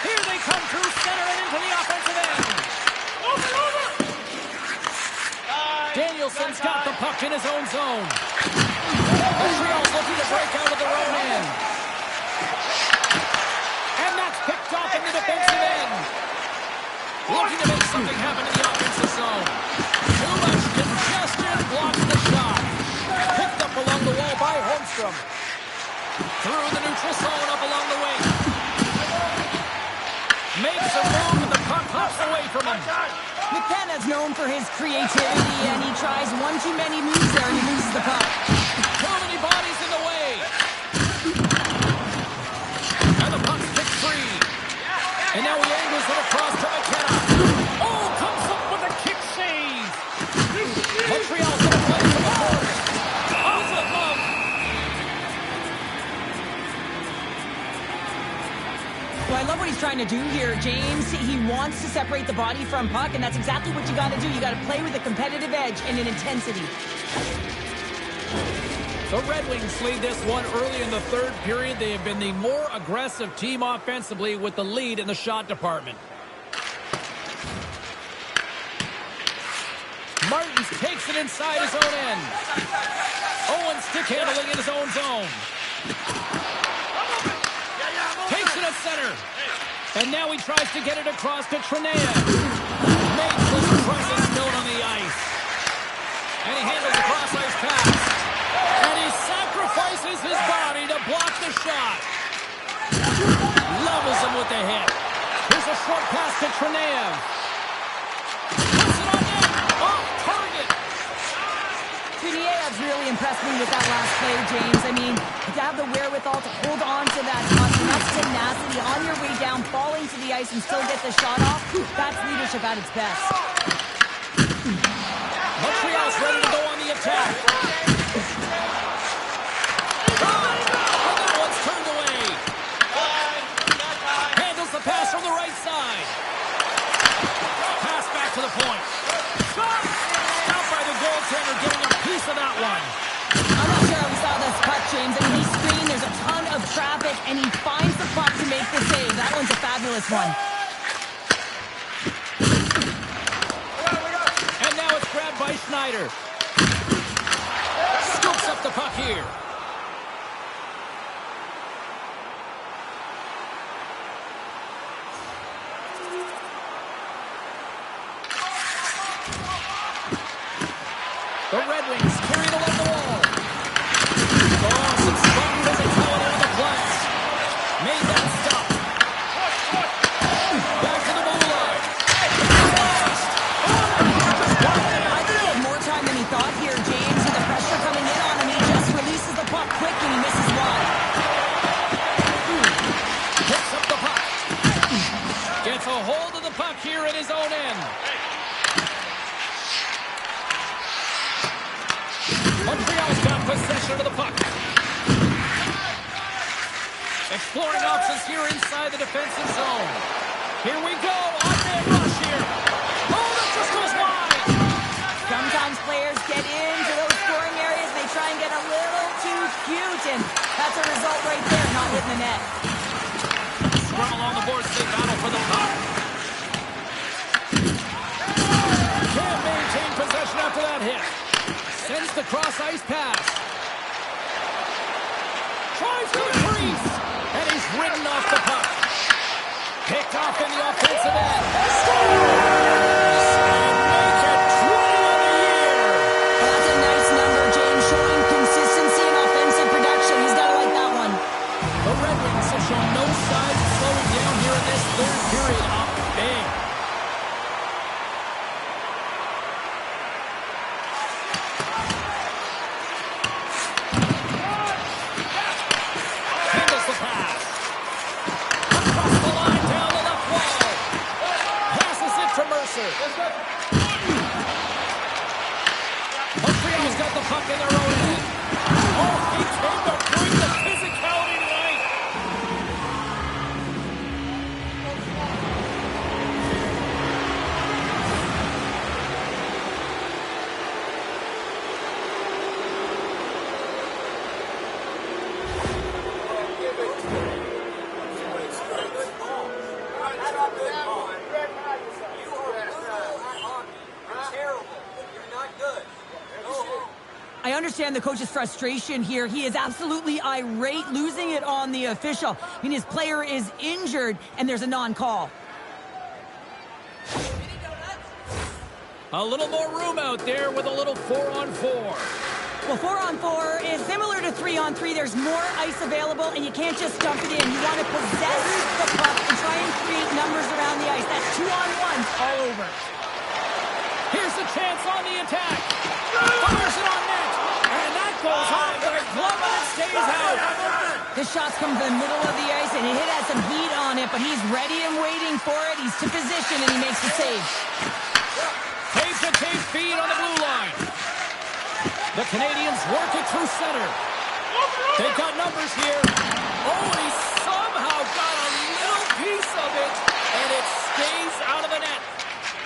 Here they come through center and into the offensive end. Danielson's got the puck in his own zone. Montreal's looking to break out of their own end. And that's picked off in the defensive end. Looking to make something happen in the offensive zone. Too much congestion blocks the shot. Picked up along the wall by Holmstrom. Through the neutral zone up along the wing. Makes a move and the puck hops away from him. McKenna's known for his creativity, and he tries one too many moves there and he loses the puck. Too many bodies in the way. And the puck's kicked free. And now he angles it across to McKenna. Oh, comes up with a kick save. Montreal's going to play from the corner. Off the glove. Well, I love what he's trying to do here, James. He wants to separate the body from puck, and that's exactly what you got to do. You got to play with a competitive edge and an intensity. The Red Wings lead this one early in the third period. They have been the more aggressive team offensively with the lead in the shot department. Martins takes it inside his own end. Owen stick handling in his own zone. Takes it at center. And now he tries to get it across to Trinea. Makes his presence known on the ice. And he handles the cross-ice pass. And he sacrifices his body to block the shot. Levels him with the hit. Here's a short pass to Trinea. Puts it on net. Off target. Trinea really impressed me with that last play, James. I mean, to have the wherewithal to hold on to that puck, that's tenacity on your way down, falling to the ice and still get the shot off. That's leadership at its best. Montreal's ready to go on the attack. And that one's turned away. Handles the pass from the right side. Pass back to the point. Stopped by the goaltender, getting a piece of that one. I'm not sure how we saw this puck, James. I mean, he's screened, there's a ton of traffic, and he finds the puck to make the save. That one's a fabulous one. And now it's grabbed by Schneider. Scoops up the puck here. The Red Wings carried along the wall. Dawson spun physicality on the glass. Made that stop. Back to the blue line. I think he had more time than he thought here, James. With the pressure coming in on him, he just releases the puck quick and he misses wide. Picks up the puck. Gets a hold of the puck here in his own end. Montreal's got possession of the puck. Exploring options here inside the defensive zone. Here we go. On-man rush here. Oh, that just goes wide. Sometimes players get into those scoring areas and they try and get a little too cute, and that's a result right there, not hitting the net. Scrum along the boards, they battle for the puck. Can't maintain possession after that hit. Sends the cross-ice pass. Tries to the crease. And he's ridden off the puck. Picked off in the offensive end. Scores! And make it 20 on the year. Well, that's a nice number, James, showing consistency and offensive production. He's got to like that one. The Red Wings have shown no signs of slowing down here in this third period. Up big. Montreal's got the puck in their own end. Oh, he came to bring the physicality tonight. I understand the coach's frustration here. He is absolutely irate, losing it on the official. I mean, his player is injured, and there's a non-call. A little more room out there with a little 4-on-4. Well, 4-on-4 is similar to 3-on-3. There's more ice available, and you can't just dump it in. You want to possess the puck and try and create numbers around the ice. That's 2-on-1s all over. Here's the chance on the attack. Fires it on net. And that goes home with a glove and it stays out. This shot's come from the middle of the ice, and it has some heat on it, but he's ready and waiting for it. He's to position, and he makes the save. Tape-to-tape feed on the blue line. The Canadians work it through center. They've got numbers here. Oh, he somehow got a little piece of it, and it stays out of the net.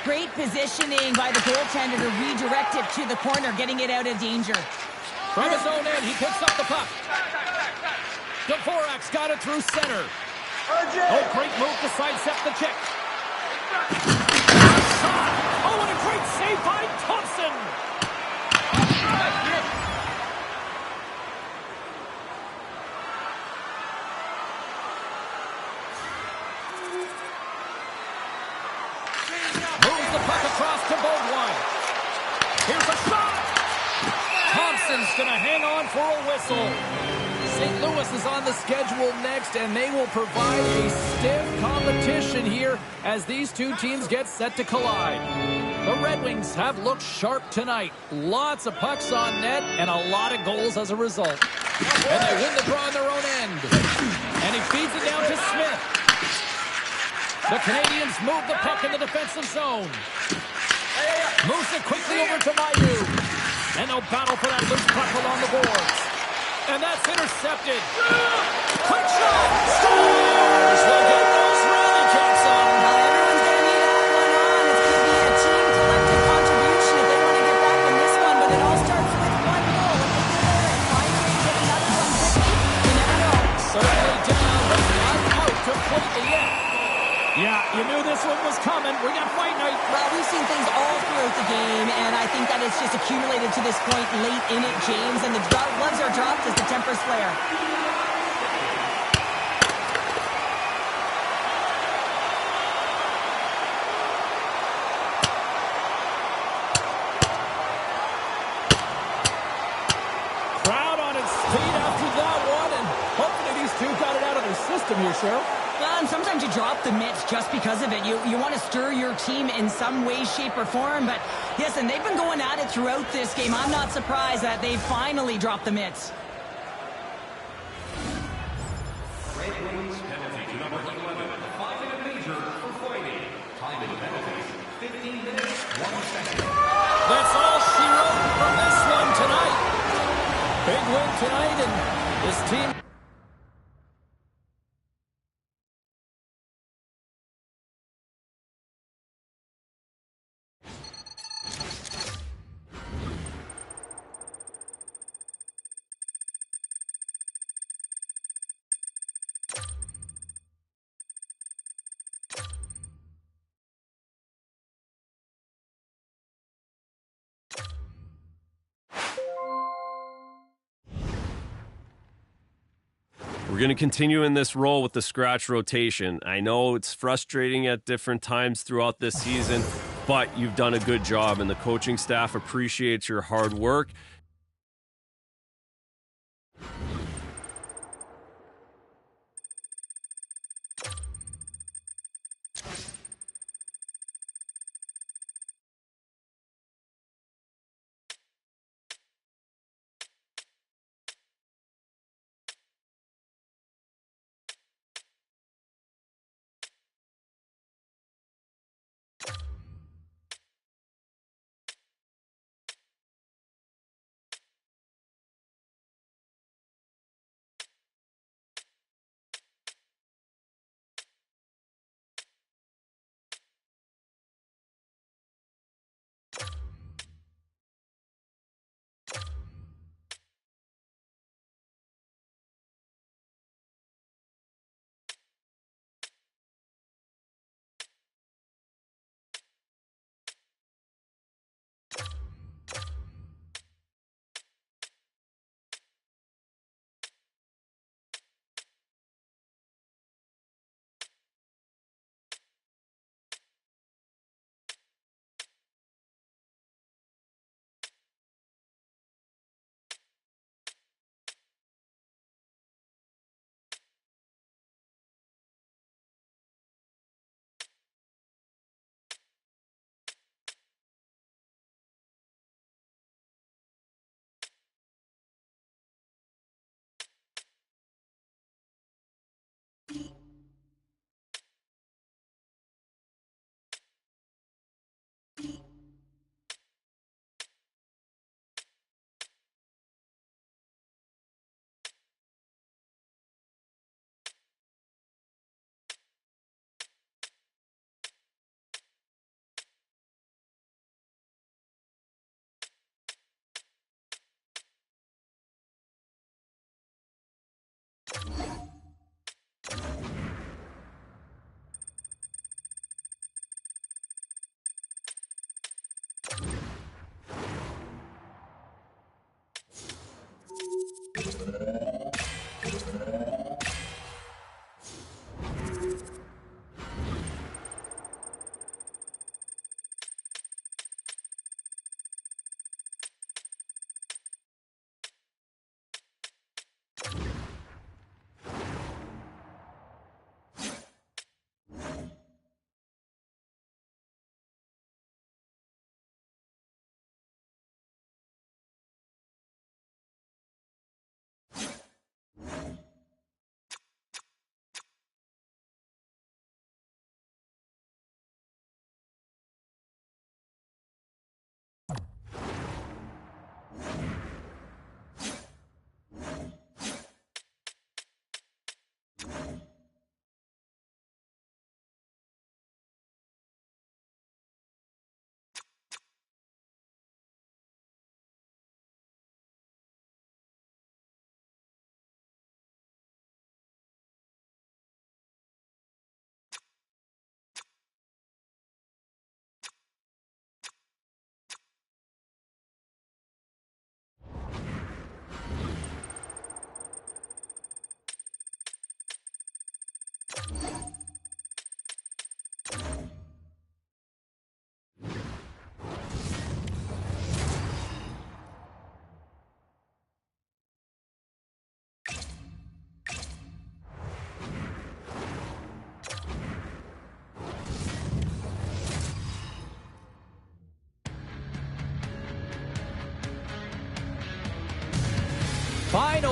Great positioning by the goaltender to redirect it to the corner, getting it out of danger. From his own end, he picks up the puck. Dvorak's got it through center. Oh, great move to sidestep the check. Oh, and a great save by Thompson. Moves the puck across to Beaudoin. Here's a shot. Thompson's going to hang on for a whistle. St. Louis is on the schedule next, and they will provide a stiff competition here as these two teams get set to collide. The Red Wings have looked sharp tonight. Lots of pucks on net and a lot of goals as a result. And they win the draw on their own end. And he feeds it down to Smith. The Canadians move the puck in the defensive zone. Moves it quickly over to Mailloux. And they'll battle for that loose puck along the boards. And that's intercepted. Quick shot! Scores! They'll get those rally caps on. Now everyone's going to need that one on. It's going to be a team collective contribution if they want to get back in this one. But it all starts with one goal. If they do that, find a way to get another one quickly, you never know. Certainly down, but not out completely yet. Yeah, you knew this one was coming. We got fight night. Well, we've seen things all throughout the game, and I think that it's just accumulated to this point late in it, James, and the gloves are dropped as the tempers flare. Crowd on its feet after that one, and hopefully these two got it out of their system here, Cheryl. Well, and sometimes you drop the mitts just because of it. You want to stir your team in some way, shape, or form. But, yes, and they've been going at it throughout this game. I'm not surprised that they finally dropped the mitts. Red Wings penalty to number 11. 5-minute major for fighting. Time in penalties, 15 minutes, 1 second. That's all she wrote from this one tonight. Big win tonight, and this team... We're going to continue in this role with the scratch rotation. I know it's frustrating at different times throughout this season, but you've done a good job, and the coaching staff appreciates your hard work.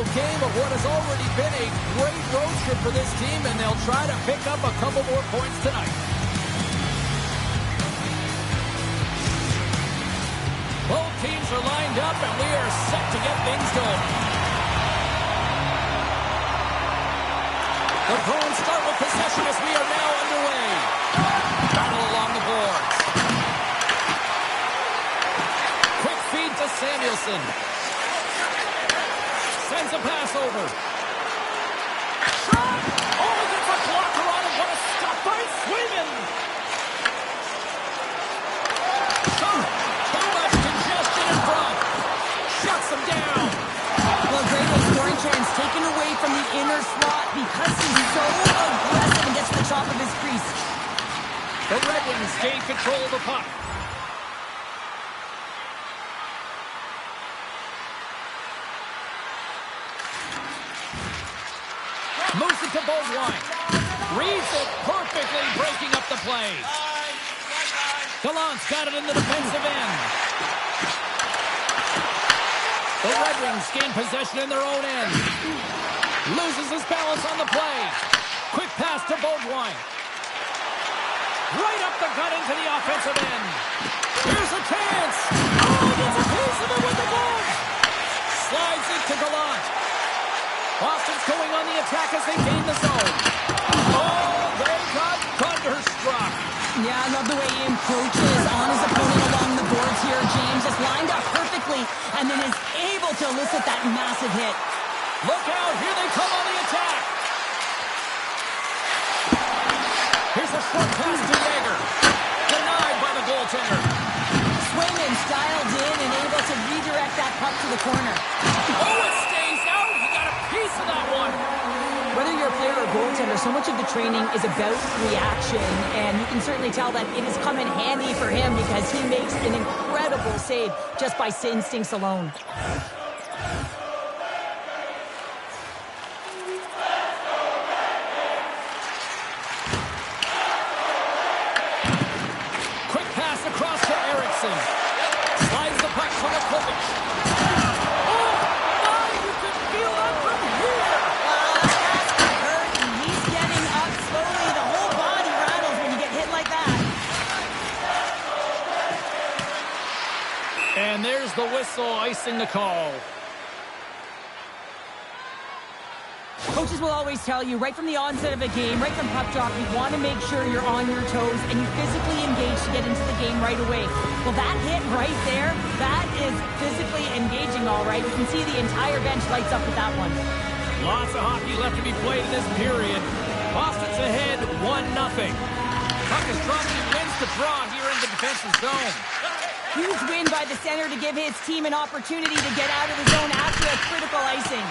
final game of what has already been a great road trip for this team, and they'll try to pick up a couple more points tonight. Both teams are lined up, and we are set to get things going. The Bruins start with possession as we are now underway. Battle along the boards. Quick feed to Samuelson. Sends a pass over. Shot! Oh, gets a blocker on him. What a stop by Swayman! Too much congestion in front. Shuts him down. Well, Grado's scoring chance taken away from the inner slot because he's so aggressive and gets to the top of his crease. The Red Wings gain control of the puck. Moves it to Beaudoin. Reads it perfectly, breaking up the play. Gallant's got it in the defensive end. The Red Wings gain possession in their own end. Loses his balance on the play. Quick pass to Beaudoin. Right up the gut into the offensive end. Here's a chance. Oh, gets a piece of it with the glove. Slides it to Gallant. Boston's going on the attack as they gain the zone. Oh, they got thunderstruck. Yeah, I love the way he approaches on his opponent along the boards here. James is lined up perfectly and then is able to elicit that massive hit. Look out, here they come on the attack. Here's a short pass to Yager. Denied by the goaltender. Swayman's dialed in and able to redirect that puck to the corner. Oh, it stays out. He got a piece of that one. Whether you're a player or goaltender, so much of the training is about reaction, and you can certainly tell that it has come in handy for him because he makes an incredible save just by instincts alone. Quick pass across to Eriksson. Slides the puck to Likovic. Oh, my, you can feel that from here. He's getting up slowly. The whole body rattles when you get hit like that. And there's the whistle icing the call. Coaches will always tell you right from the onset of a game, right from puck drop, you want to make sure you're on your toes and you physically engage to get into the game right away. Well, that hit right there, that is physically engaging, all right. You can see the entire bench lights up with that one. Lots of hockey left to be played in this period. Boston's ahead 1-0. Puck is dropped and wins the draw here in the defensive zone. Huge win by the center to give his team an opportunity to get out of the zone after a critical icing.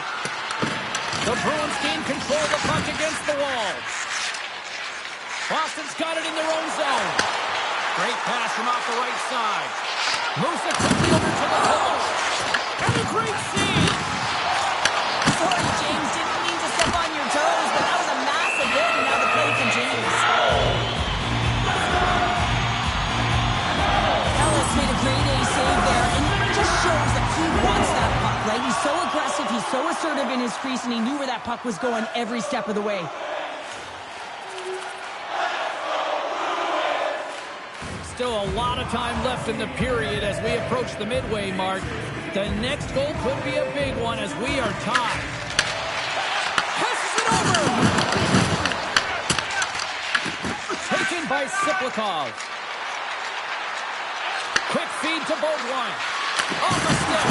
The Bruins gain control of the puck against the wall. Boston's got it in their own zone. Great pass from off the right side. Moves it quickly over to the goal. And a great save. Sorry, James, didn't mean to step on your toes, but that was a massive hit, and now the play continues. Ellis made a grade A save there, and it just shows that he wants that puck, right? He's so aggressive, he's so assertive in his crease, and he knew where that puck was going every step of the way. Still a lot of time left in the period as we approach the midway mark. The next goal could be a big one as we are tied. Passes it over! Taken by Siplikov. Quick feed to Beaudoin. Off the stick.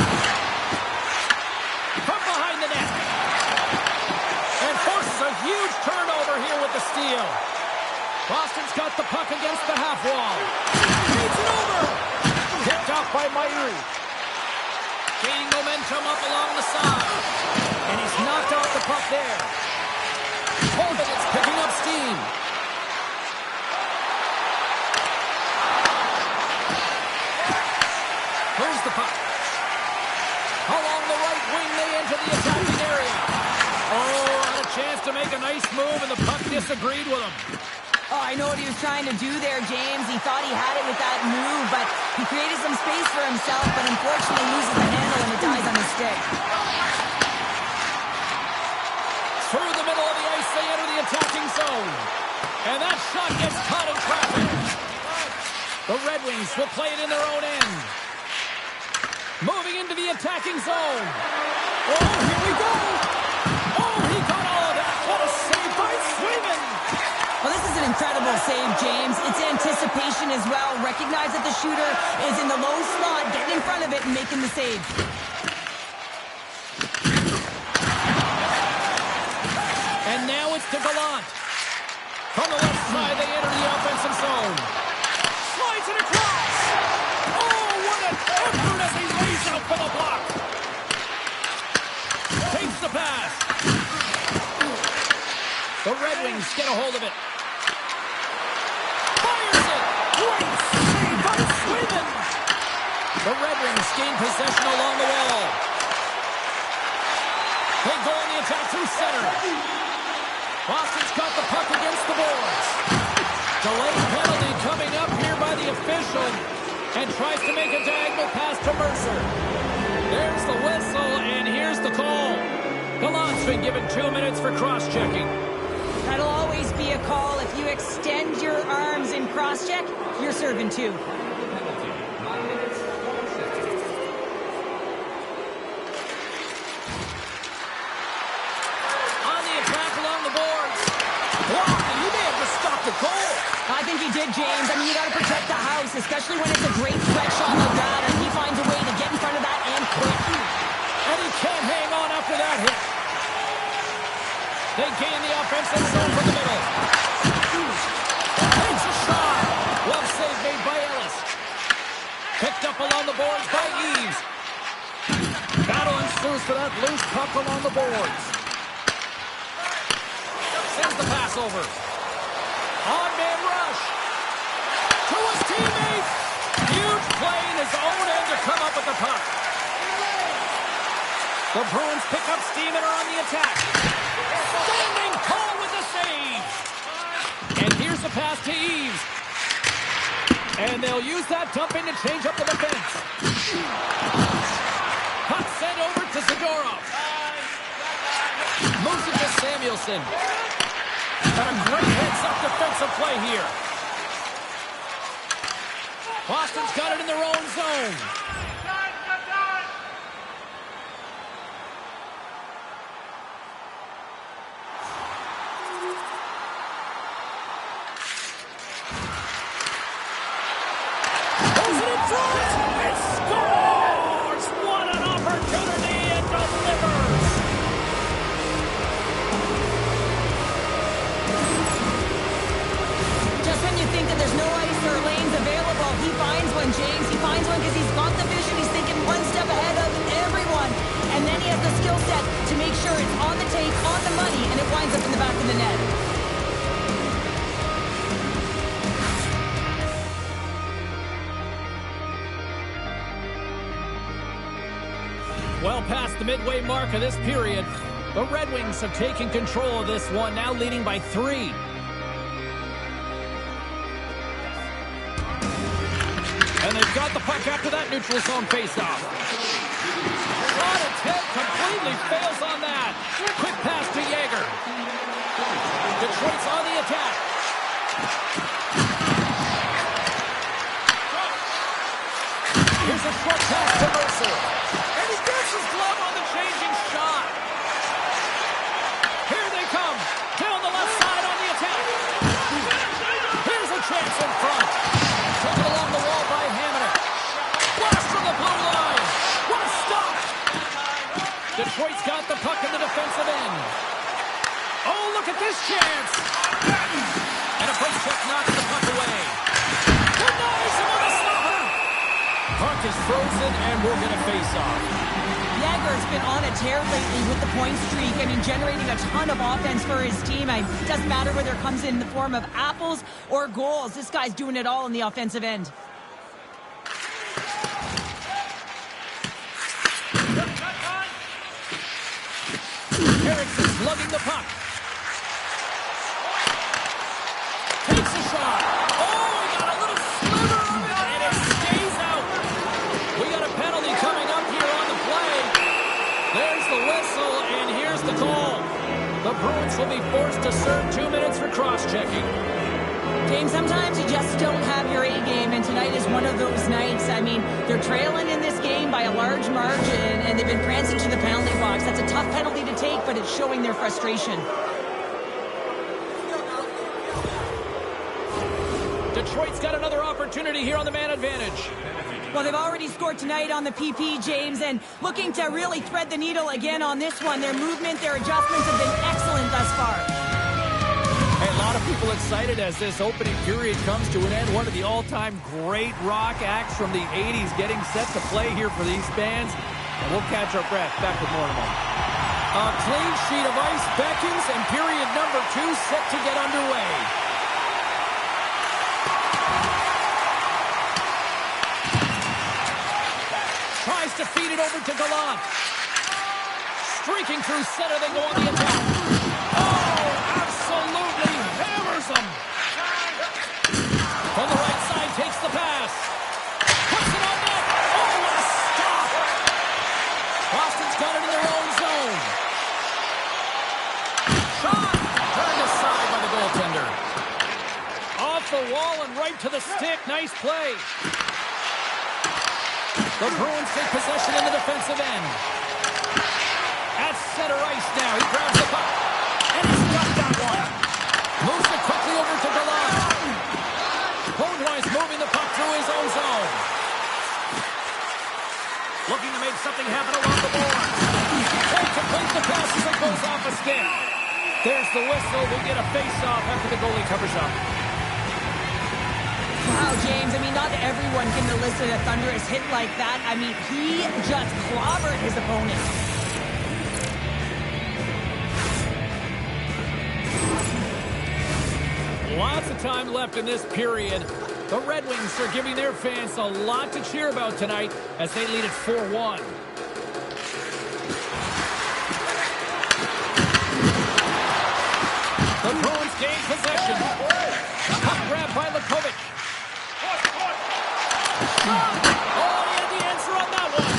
From behind the net. And forces a huge turnover here with the steal. Boston's got the puck against the half wall. Feeds it over. Picked off by Myrie. Gaining momentum up along the side. And he's knocked off the puck there. Holden is picking up steam. Here's the puck. Along the right wing, they enter the attacking area. Oh, had a chance to make a nice move, and the puck disagreed with him. Oh, I know what he was trying to do there, James. He thought he had it with that move, but he created some space for himself, but unfortunately loses the handle and it dies on his stick. Through the middle of the ice, they enter the attacking zone. And that shot gets caught in traffic. The Red Wings will play it in their own end. Moving into the attacking zone. Oh, here we go. Oh, he got all of that. What a save by Swayman. Well, this is an incredible save, James. It's anticipation as well. Recognize that the shooter is in the low slot, getting in front of it and making the save. And now it's to Gallant. From the left side, they enter the offensive zone. Slides it across. Oh, what an effort as he lays out for the block. Takes the pass. The Red Wings get a hold of it. Fires it. Great save by Swayman. The Red Wings gain possession along the wall. They go on the attack through center. Boston's got the puck against the boards. Delayed penalty coming up here by the official. And tries to make a diagonal pass to Mercer. There's the whistle, and here's the call. Gallant's been given 2 minutes for cross-checking. That'll always be a call. If you extend your arms in cross-check, you're serving two. I think he did, James. I mean, you got to protect the house, especially when it's a great threat shot like that, and he finds a way to get in front of that and quick. And he can't hang on after that hit. They gain the offensive zone from the middle. Takes a shot. Well save made by Ellis. Picked up along the boards by Eves. Battle ensues for that loose puck along the boards. Sends the pass over. On-man rush. To his teammates. Huge play in his own end to come up with the puck. The Bruins pick up steam and are on the attack. Standing tall with the save. And here's the pass to Eves. And they'll use that dumping to change up the defense. Puck sent over to Zadorov. Moves it to Samuelson. And a great heads-up defensive play here. Boston's got it in their own zone. Goes it in front. It scores! What an opportunity it delivers! Just when you think that there's no ice or lanes available, he finds one, James. He finds one because he's got the vision. He's thinking one step ahead of everyone. And then he has the skill set to make sure it's on the tape, on the money, and it winds up in the back of the net. Well past the midway mark of this period, the Red Wings have taken control of this one, now leading by 3. And they've got the puck after that neutral zone faceoff. Shot attempt completely fails on that. Quick pass to Yager. Detroit's on the attack. Here's a short pass to Mercer. And he gets his glove on the changing shot. Here they come. Down the left side on the attack. Here's a chance in front. Taken along the wall by Hamner. Blast from the blue line. What a stop. Detroit's got the puck in the defensive end. Oh, look at this chance. And a face check knocks the puck away. Denies him with a stopper. Puck is frozen, and we're going to face off. Yager's been on a tear lately with the point streak. I mean, generating a ton of offense for his team. It doesn't matter whether it comes in the form of apples or goals. This guy's doing it all in the offensive end. Erickson's lugging the puck. Takes a shot. Oh, he got a little sliver of it, and it stays out. We got a penalty coming up here on the play. There's the whistle, and here's the call. The Bruins will be forced to serve 2 minutes for cross-checking. James, sometimes you just don't have your A game, and tonight is one of those nights. I mean, they're trailing in this game by a large margin, and they've been prancing to the penalty box. That's a tough penalty to take, but it's showing their frustration. Detroit's got another opportunity here on the man advantage. Well, they've already scored tonight on the PP, James, and looking to really thread the needle again on this one. Their movement, their adjustments have been excellent thus far. Hey, a lot of people excited as this opening period comes to an end. One of the all-time great rock acts from the 80s getting set to play here for these fans. And we'll catch our breath. Back with more in a moment. A clean sheet of ice beckons, and period number 2 set to get underway. Tries to feed it over to Gallant. Streaking through center, they go on the attack. Oh, absolutely hammers them. On the right side, takes the pass. Puts it on net. Oh, what a stop. Boston's got it in their own zone. Shot. Turned aside by the goaltender. Off the wall and right to the stick. Nice play. The Bruins take possession in the defensive end. At center ice now. He grabs the puck. And he's got that one. Moves it quickly over to Gallant. Boudreau's moving the puck through his own zone. Looking to make something happen along the boards. And complete the pass as it goes off a stick. There's the whistle. We get a face-off after the goalie covers up. Wow, James, I mean, not everyone can elicit a thunderous hit like that. I mean, he just clobbered his opponent. Lots of time left in this period. The Red Wings are giving their fans a lot to cheer about tonight as they lead at 4-1. The Bruins gain possession. Puck grab by Lukovic. Oh, he had the answer on that one.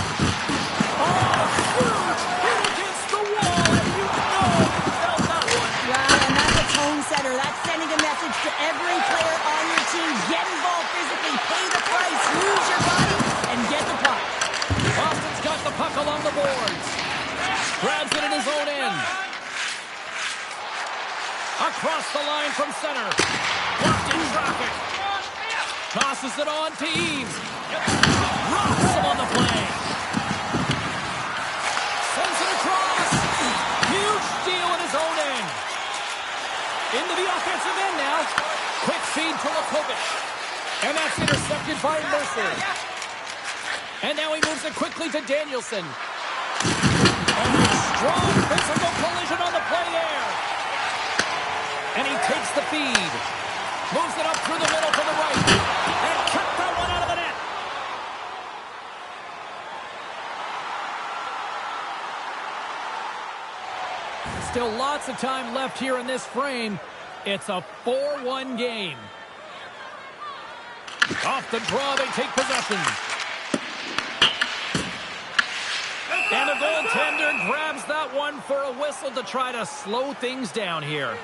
Oh, huge hit against the wall, and you know he felt that one. Wow, and that's a tone setter. That's sending a message to every player on your team. Get involved physically, pay the price, use your body, and get the puck. Boston's got the puck along the boards. Grabs it in his own end. Across the line from center. Blocked in traffic. Tosses it on to Eaves. Rocks him on the play. Sends it across. Huge steal at his own end. Into the offensive end now. Quick feed to Lukovic. And that's intercepted by Mercer. And now he moves it quickly to Danielson. And a strong physical collision on the play there. And he takes the feed. Moves it up through the middle to the right. And kept that one out of the net. Still lots of time left here in this frame. It's a 4-1 game. Off the draw, they take possession. And the goaltender grabs that one for a whistle to try to slow things down here.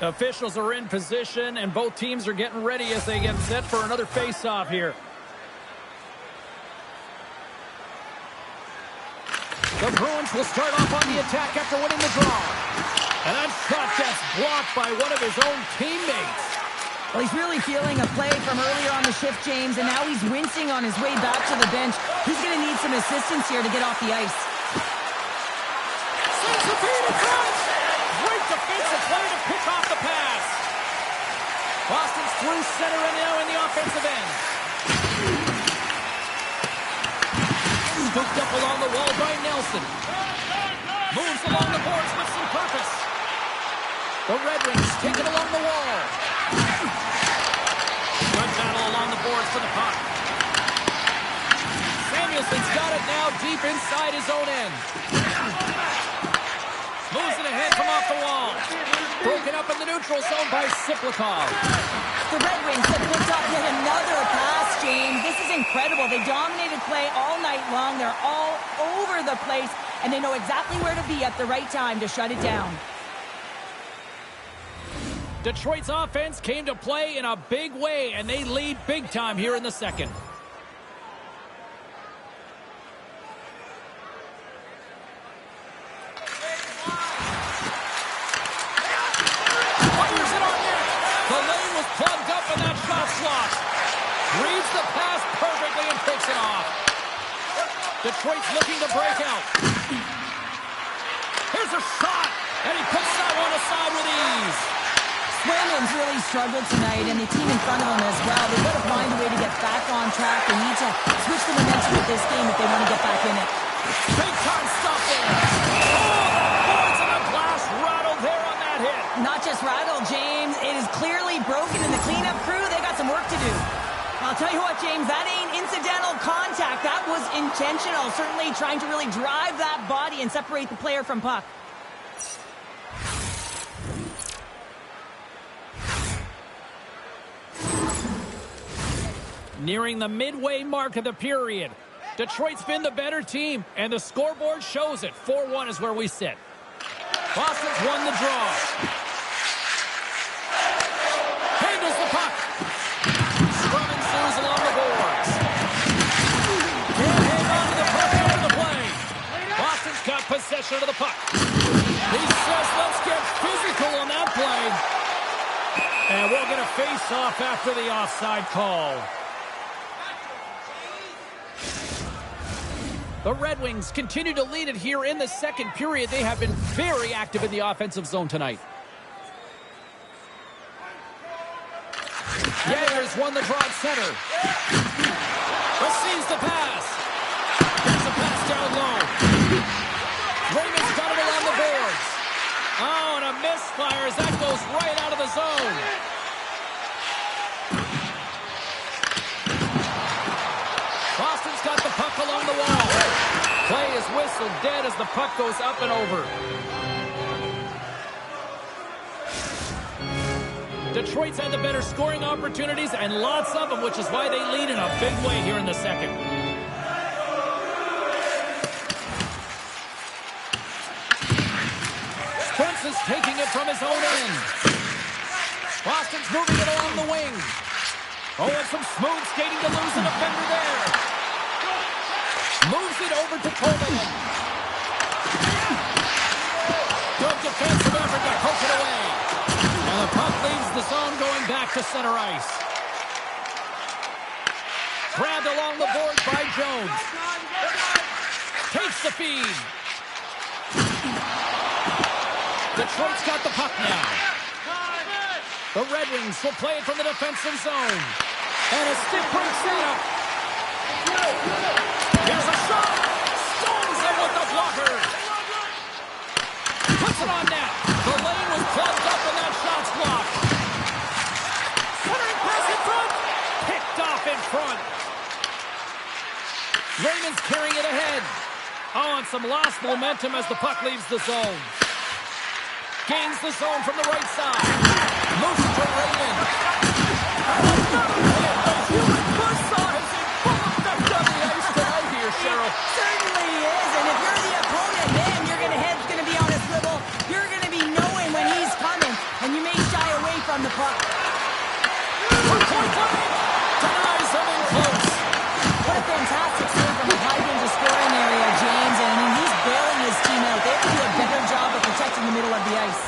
Officials are in position, and both teams are getting ready as they get set for another face-off here. The Bruins will start off on the attack after winning the draw. And that shot gets blocked by one of his own teammates. Well, he's really feeling a play from earlier on the shift, James, and now he's wincing on his way back to the bench. He's going to need some assistance here to get off the ice. Sends the feed across. Great defensive play to pick off the pass. Boston's through center and now in the offensive end. Scooped up along the wall by Nelson. Moves along the boards with some purpose. The Red Wings take it along the wall. Good battle along the boards for the puck. Samuelson's got it now deep inside his own end. Moves it ahead from off the wall. Broken up in the neutral zone by Siplikov. The Red Wings have picked up yet another pass, James. This is incredible. They dominated play all night long. They're all over the place. and they know exactly where to be at the right time to shut it down. Detroit's offense came to play in a big way, and they lead big time here in the second. Fires it on net. The lane was plugged up, and that shot's blocked. Reads the pass perfectly and takes it off. Detroit's looking to break out. Here's a shot, and he puts that one aside with ease. Swayman's really struggled tonight, and the team in front of him as well. They've got to find a way to get back on track. They need to switch the momentum of this game if they want to get back in it. Big time stop there. Oh, the boards and the glass rattled there on that hit. Not just rattled, James. It is clearly broken, and the cleanup crew, they got some work to do. I'll tell you what, James, that ain't incidental contact. That was intentional, certainly trying to really drive that body and separate the player from puck. Nearing the midway mark of the period. Detroit's been the better team, and the scoreboard shows it. 4-1 is where we sit. Boston's won the draw. Handles the puck. Scrum ensues along the boards. Can't hang on to the puck over the play. Boston's got possession of the puck. He says, let's get physical on that play. And we'll get a face-off after the offside call. The Red Wings continue to lead it here in the second period. They have been very active in the offensive zone tonight. Jaggers won the draw at center. Receives the pass. There's a pass down low. Raymond's got it along the boards. Oh, and a misfire as that goes right out of the zone. Boston's got the puck along the wall. Play is whistled dead as the puck goes up and over. Detroit's had the better scoring opportunities and lots of them, which is why they lead in a big way here in the second. Spence is taking it from his own end. Boston's moving it along the wing. Oh, and some smooth skating to lose a defender there. Moves it over to Coleman. Good defensive effort to poke it away. And the puck leaves the zone going back to center ice. Grabbed along the boards by Jones. Takes the feed. Detroit's got the puck now. The Red Wings will play it from the defensive zone. And a stick break setup. Here's a shot. Stones him with the blocker. Puts it on net. The lane was plugged up and that shot's blocked. Centering pass in front. Picked off in front. Raymond's carrying it ahead. Oh, and some lost momentum as the puck leaves the zone. Gains the zone from the right side. Moves it to Raymond. Certainly is, and if you're the opponent, man, your head's going to be on a swivel. You're going to be knowing when he's coming, and you may shy away from the puck. Denies him in close. What a fantastic save from the high-danger scoring area, James, and I mean, he's bailing his team out. They have to do a better job of protecting the middle of the ice.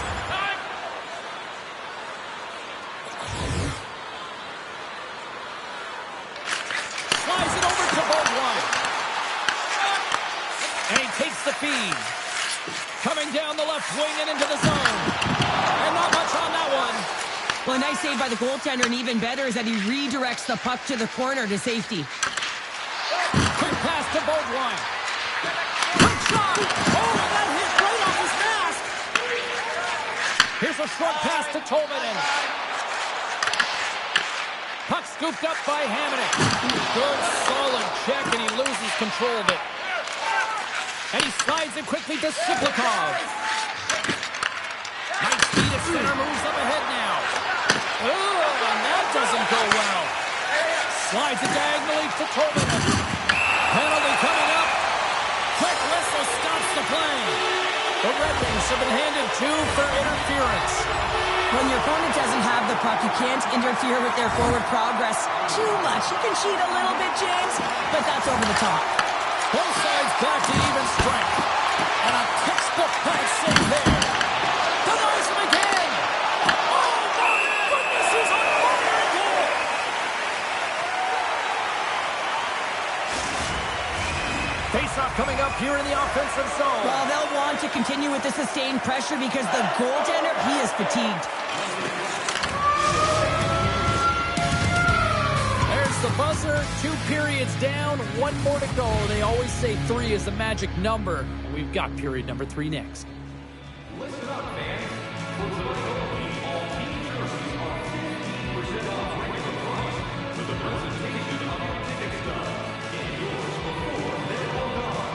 Slides it over to Beaudoin. And he takes the feed. Coming down the left wing and into the zone. And not much on that one. Well, a nice save by the goaltender, and even better is that he redirects the puck to the corner to safety. Quick pass to Beaudoin. Quick shot. Oh, and that hit right off his mask. Here's a short pass to Tolvanen. Puck scooped up by Hamonic. Good, solid check, and he loses control of it. And he slides it quickly to Siplikov. Nice speed at center, moves up ahead now. Oh, and that doesn't go well. Slides it diagonally to Tolvanen. Penalty coming up. Quick whistle stops the have been handed two for interference. When your opponent doesn't have the puck, you can't interfere with their forward progress too much. You can cheat a little bit, James, but that's over the top. Both sides back to even strength. And a textbook pass save there. Denies him again. Oh, my goodness, he's on fire in goal. Face-off coming up here in the offensive zone. Well, they'll want to continue with the sustained pressure because the goaltender, he is fatigued. There's the buzzer. 2 periods down, 1 more to go. They always say 3 is the magic number. We've got period number 3 next. Listen up, fans. For tonight, all team jerseys are 50% off regular price with the presentation of our ticket stub. Get yours before they're all gone.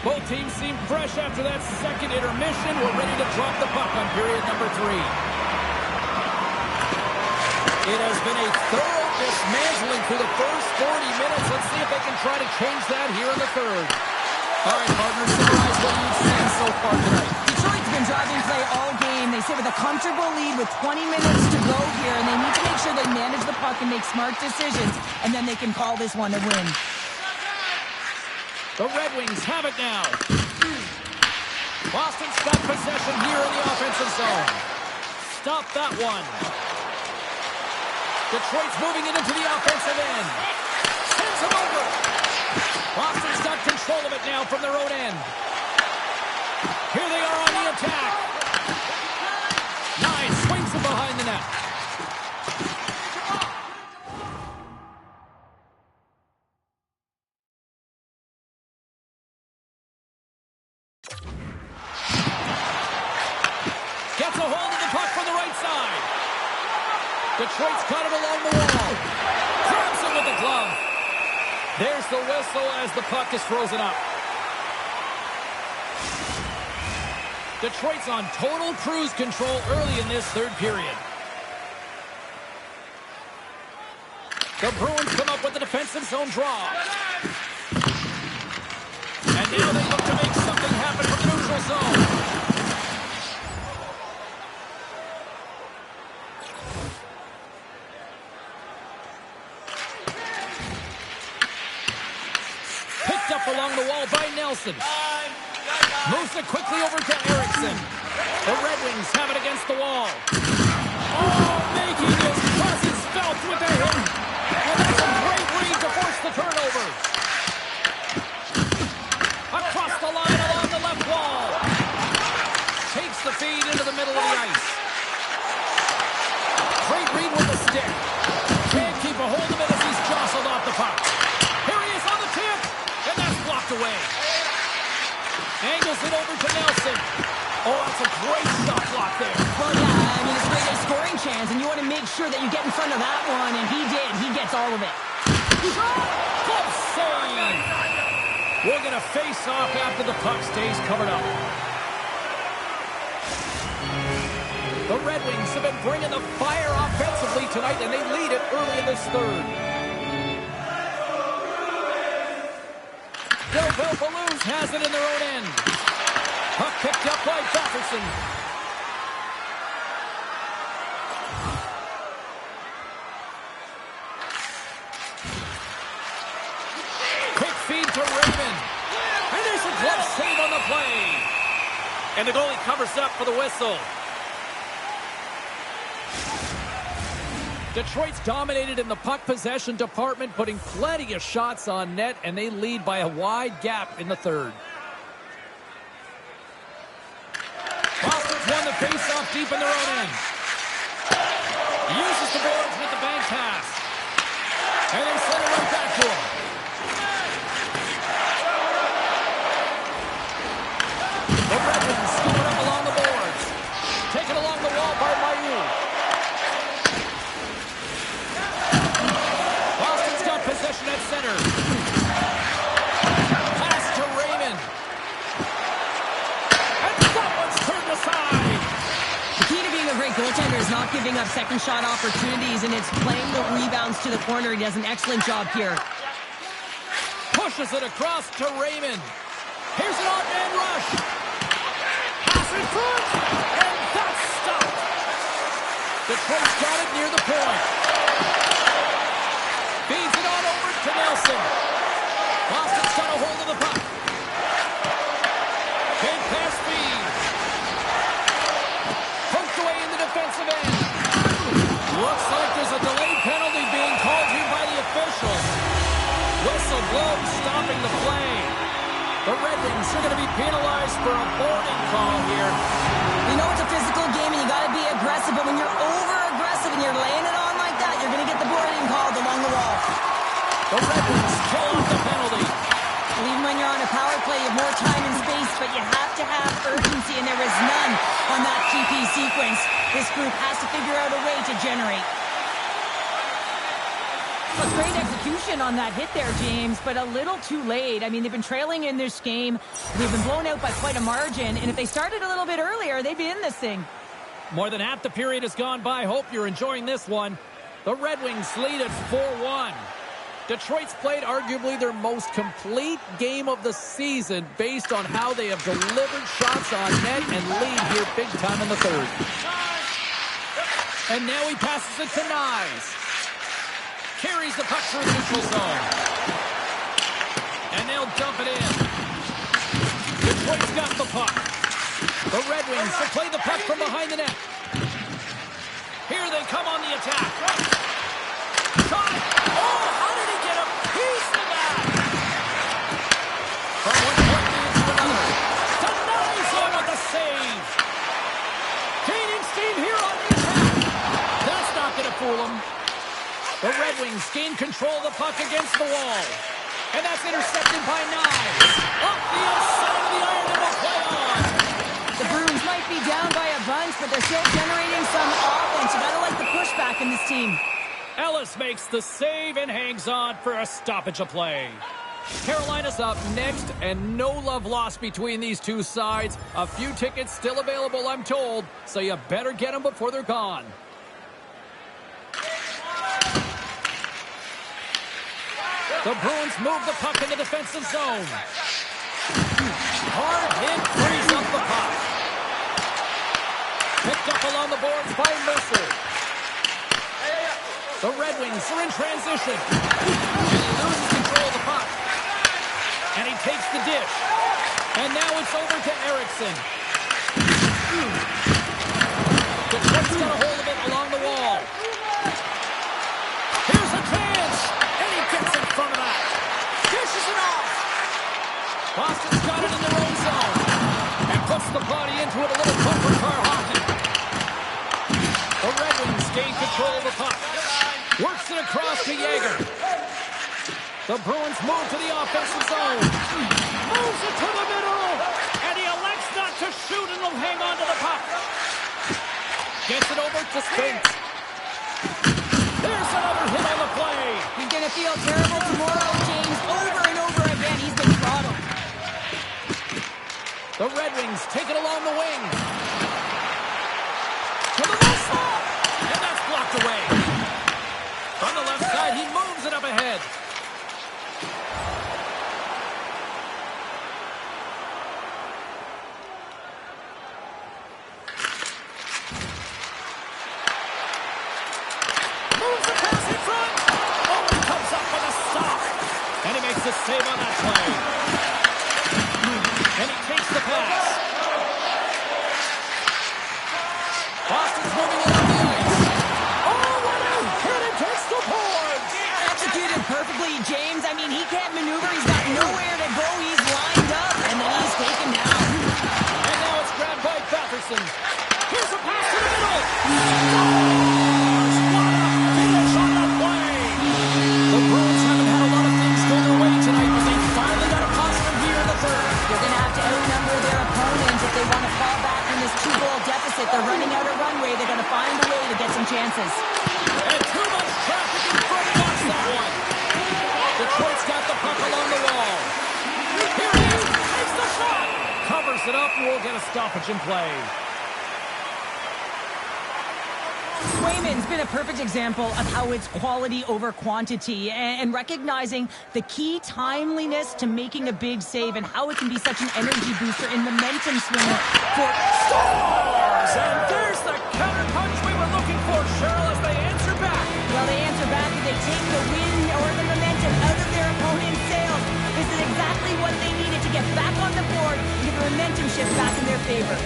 Both teams seem fresh after that second intermission. We're ready to drop the puck on period number 3. It has been a thorough dismantling through the first 40 minutes. Let's see if they can try to change that here in the third. All right, partners, summarize what you've seen so far tonight. Detroit's been driving play all game. They sit with a comfortable lead with 20 minutes to go here, and they need to make sure they manage the puck and make smart decisions, and then they can call this one a win. The Red Wings have it now. Boston's got possession here in the offensive zone. Stop that one. Detroit's moving it into the offensive end. Sends him over. Boston's got control of it now from their own end. Here they are on the attack. Nice. Swings him behind the net. Gets a hold of the puck from the right side. Detroit's got it along the wall. Grabs it with the glove. There's the whistle as the puck is frozen up. Detroit's on total cruise control early in this third period. The Bruins come up with a defensive zone draw. And now they look to make something happen from the neutral zone. along the wall by Nelson. Moves it quickly over to Erickson. The Red Wings have it against the wall. Oh, making his presence felt with a hit. And that's a great read to force the turnover. Across the line along the left wall. Takes the feed into the middle of the ice. Great read with the stick. Can't keep a hold of it as he's jostled off the puck. Here he is on the tip. And that's blocked away. Angles it over to Nelson. Oh, that's a great shot block there. Well, yeah, I mean, it's a scoring chance, and you want to make sure that you get in front of that one, and he did. He gets all of it. Close save. We're going to face off after the puck stays covered up. The Red Wings have been bringing the fire offensively tonight, and they lead it early in this third. Delville Balloons has it in their own end. Puck picked up by Jefferson. Quick feed to Raymond. And there's a glove save on the play. And the goalie covers up for the whistle. Detroit's dominated in the puck possession department, putting plenty of shots on net, and they lead by a wide gap in the third. Boston's won the face-off deep in their own end. Uses the boards with the bank pass. And they send it right back to him. The Red Wings scoop it up along the boards. Taken along the wall by Mayu. Boston's got possession at center. Pass to Raymond. And someone's turned aside. The key to being a great goaltender is not giving up second shot opportunities, and it's playing the rebounds to the corner. He does an excellent job here. Pushes it across to Raymond. Here's an odd-man rush. Pass in front. And that's stopped. Detroit's got it near the point. Feeds it on over to Nelson. Boston's got a hold of the puck. Big pass feed. Poked away in the defensive end. Looks like there's a delayed penalty being called here by the official. Whistle blown, stopping the play. The Red Wings are going to be penalized for a boarding call here. You know it's a physical game and you got to be aggressive, but when you're over-aggressive and you're laying it on like that, you're going to get the boarding called along the wall. The Red Wings kill off the penalty. And even when you're on a power play, you have more time and space, but you have to have urgency, and there is none on that PP sequence. This group has to figure out a way to generate. Well, it's great execution on that hit there, James, but a little too late. I mean, they've been trailing in this game. They've been blown out by quite a margin, and if they started a little bit earlier, they'd be in this thing. More than half the period has gone by. Hope you're enjoying this one. The Red Wings lead at 4-1. Detroit's played arguably their most complete game of the season based on how they have delivered shots on net and lead here big time in the third. And now he passes it to Nyes. Carries the puck through the neutral zone. And they'll dump it in. Detroit's got the puck. The Red Wings will play the puck from behind the net. Here they come on the attack. Shot! Oh, how did he get a piece of that? From one point to another. Denies him with the save. Gaining steam here on the attack. That's not going to fool him. The Red Wings gain control of the puck against the wall. And that's intercepted by Nyes. Up the inside of the iron and will play on. The Bruins might be down by a bunch, but they're still generating some offense. You gotta like the pushback in this team. Ellis makes the save and hangs on for a stoppage of play. Carolina's up next, and no love lost between these two sides. A few tickets still available, I'm told, so you better get them before they're gone. The Bruins move the puck in the defensive zone. Hard hit frees up the puck. Picked up along the boards by Mercer. The Red Wings are in transition. And he loses control of the puck. And he takes the dish. And now it's over to Erickson. Detroit's got a hold of it along the wall. Here's a chance. And he gets in front of that. Dishes it off. Boston's got it in their own zone. And puts the body into it a little tougher for Hockey. The Red Wings gain control of the puck. Works it across to Yeager. The Bruins move to the offensive zone. Moves it to the middle. And he elects not to shoot and will hang on to the puck. Gets it over to Spence. There's another hit on the play. He's going to feel terrible tomorrow, James. Over and over again, he's been throttled. The Red Wings take it along the wing. To the low slot. And that's blocked away. On the left side, he moves it up ahead. Moves the pass in front. Oh, he comes up with a stop. And he makes a save on that play. And he takes the pass. Boston's moving along the ice. Oh, what a hit! It takes the boards. Executed perfectly, James. I mean, he can't maneuver. He's got nowhere to go. He's lined up, and then he's taken down. And now it's grabbed by Batherson. Here's a pass to the middle. Finish on the play. The Bruins haven't had a lot of things go their way tonight, but they finally got a positive here in the third. They're going to have to outnumber their opponent if they want to fall back from this 2-goal deficit. They're running out of runway. They're going to find a way to get some chances. And too much traffic in front of us that one. Detroit's got the puck along the wall. Here he is. Takes the shot. Covers it up and we'll get a stoppage in play. Swayman's been a perfect example of how it's quality over quantity and recognizing the key timeliness to making a big save and how it can be such an energy booster and momentum swinger for Scores! And there's the counterpunch we were looking for, Cheryl, as they answer back. Well, they answer back and they take the wind or the momentum out of their opponent's sails. This is exactly what they needed to get back on the board and get the momentum shift back in their favor.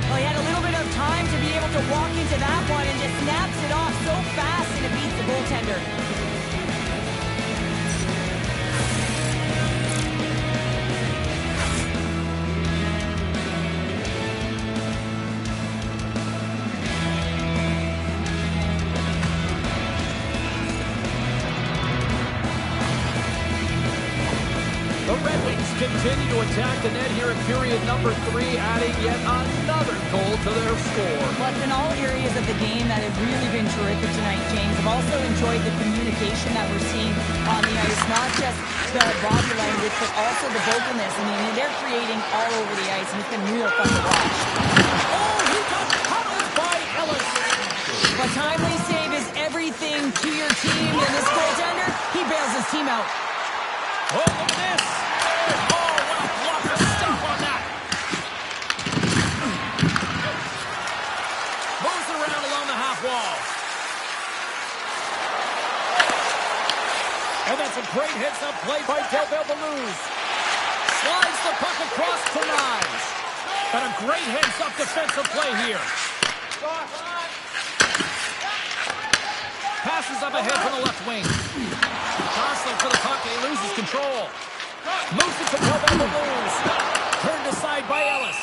Well, he had a little bit of time to be able to walk into that one and just snaps it off so fast and it beats the goaltender. The Red Wings continue to attack the net here in period number 3, adding yet another goal to their score. But in all areas of the game that have really been terrific tonight, James. I've also enjoyed the communication that we're seeing on the ice. Not just the body language, but also the vocalness. I mean, they're creating all over the ice, and it's been real fun to watch. Oh, he got puddled by Ellis. But timely save is everything to your team, and this goaltender, he bails his team out. Oh, look at this. Oh, what a block of stuff on that. Moves it around along the half wall. And that's a great heads-up play by Delbel Beluz. Slides the puck across to Nyes. And a great heads-up defensive play here. Passes up ahead from the left wing. Jostling for the puck, he loses control. Moves it to Delbel Beluz. Turned aside by Ellis.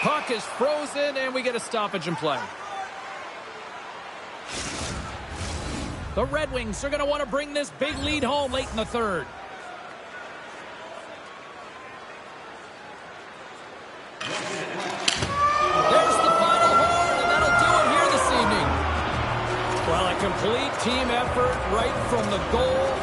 Puck is frozen, and we get a stoppage in play. The Red Wings are going to want to bring this big lead home late in the third. There's the final horn, and that'll do it here this evening. Well, a complete team effort right from the goal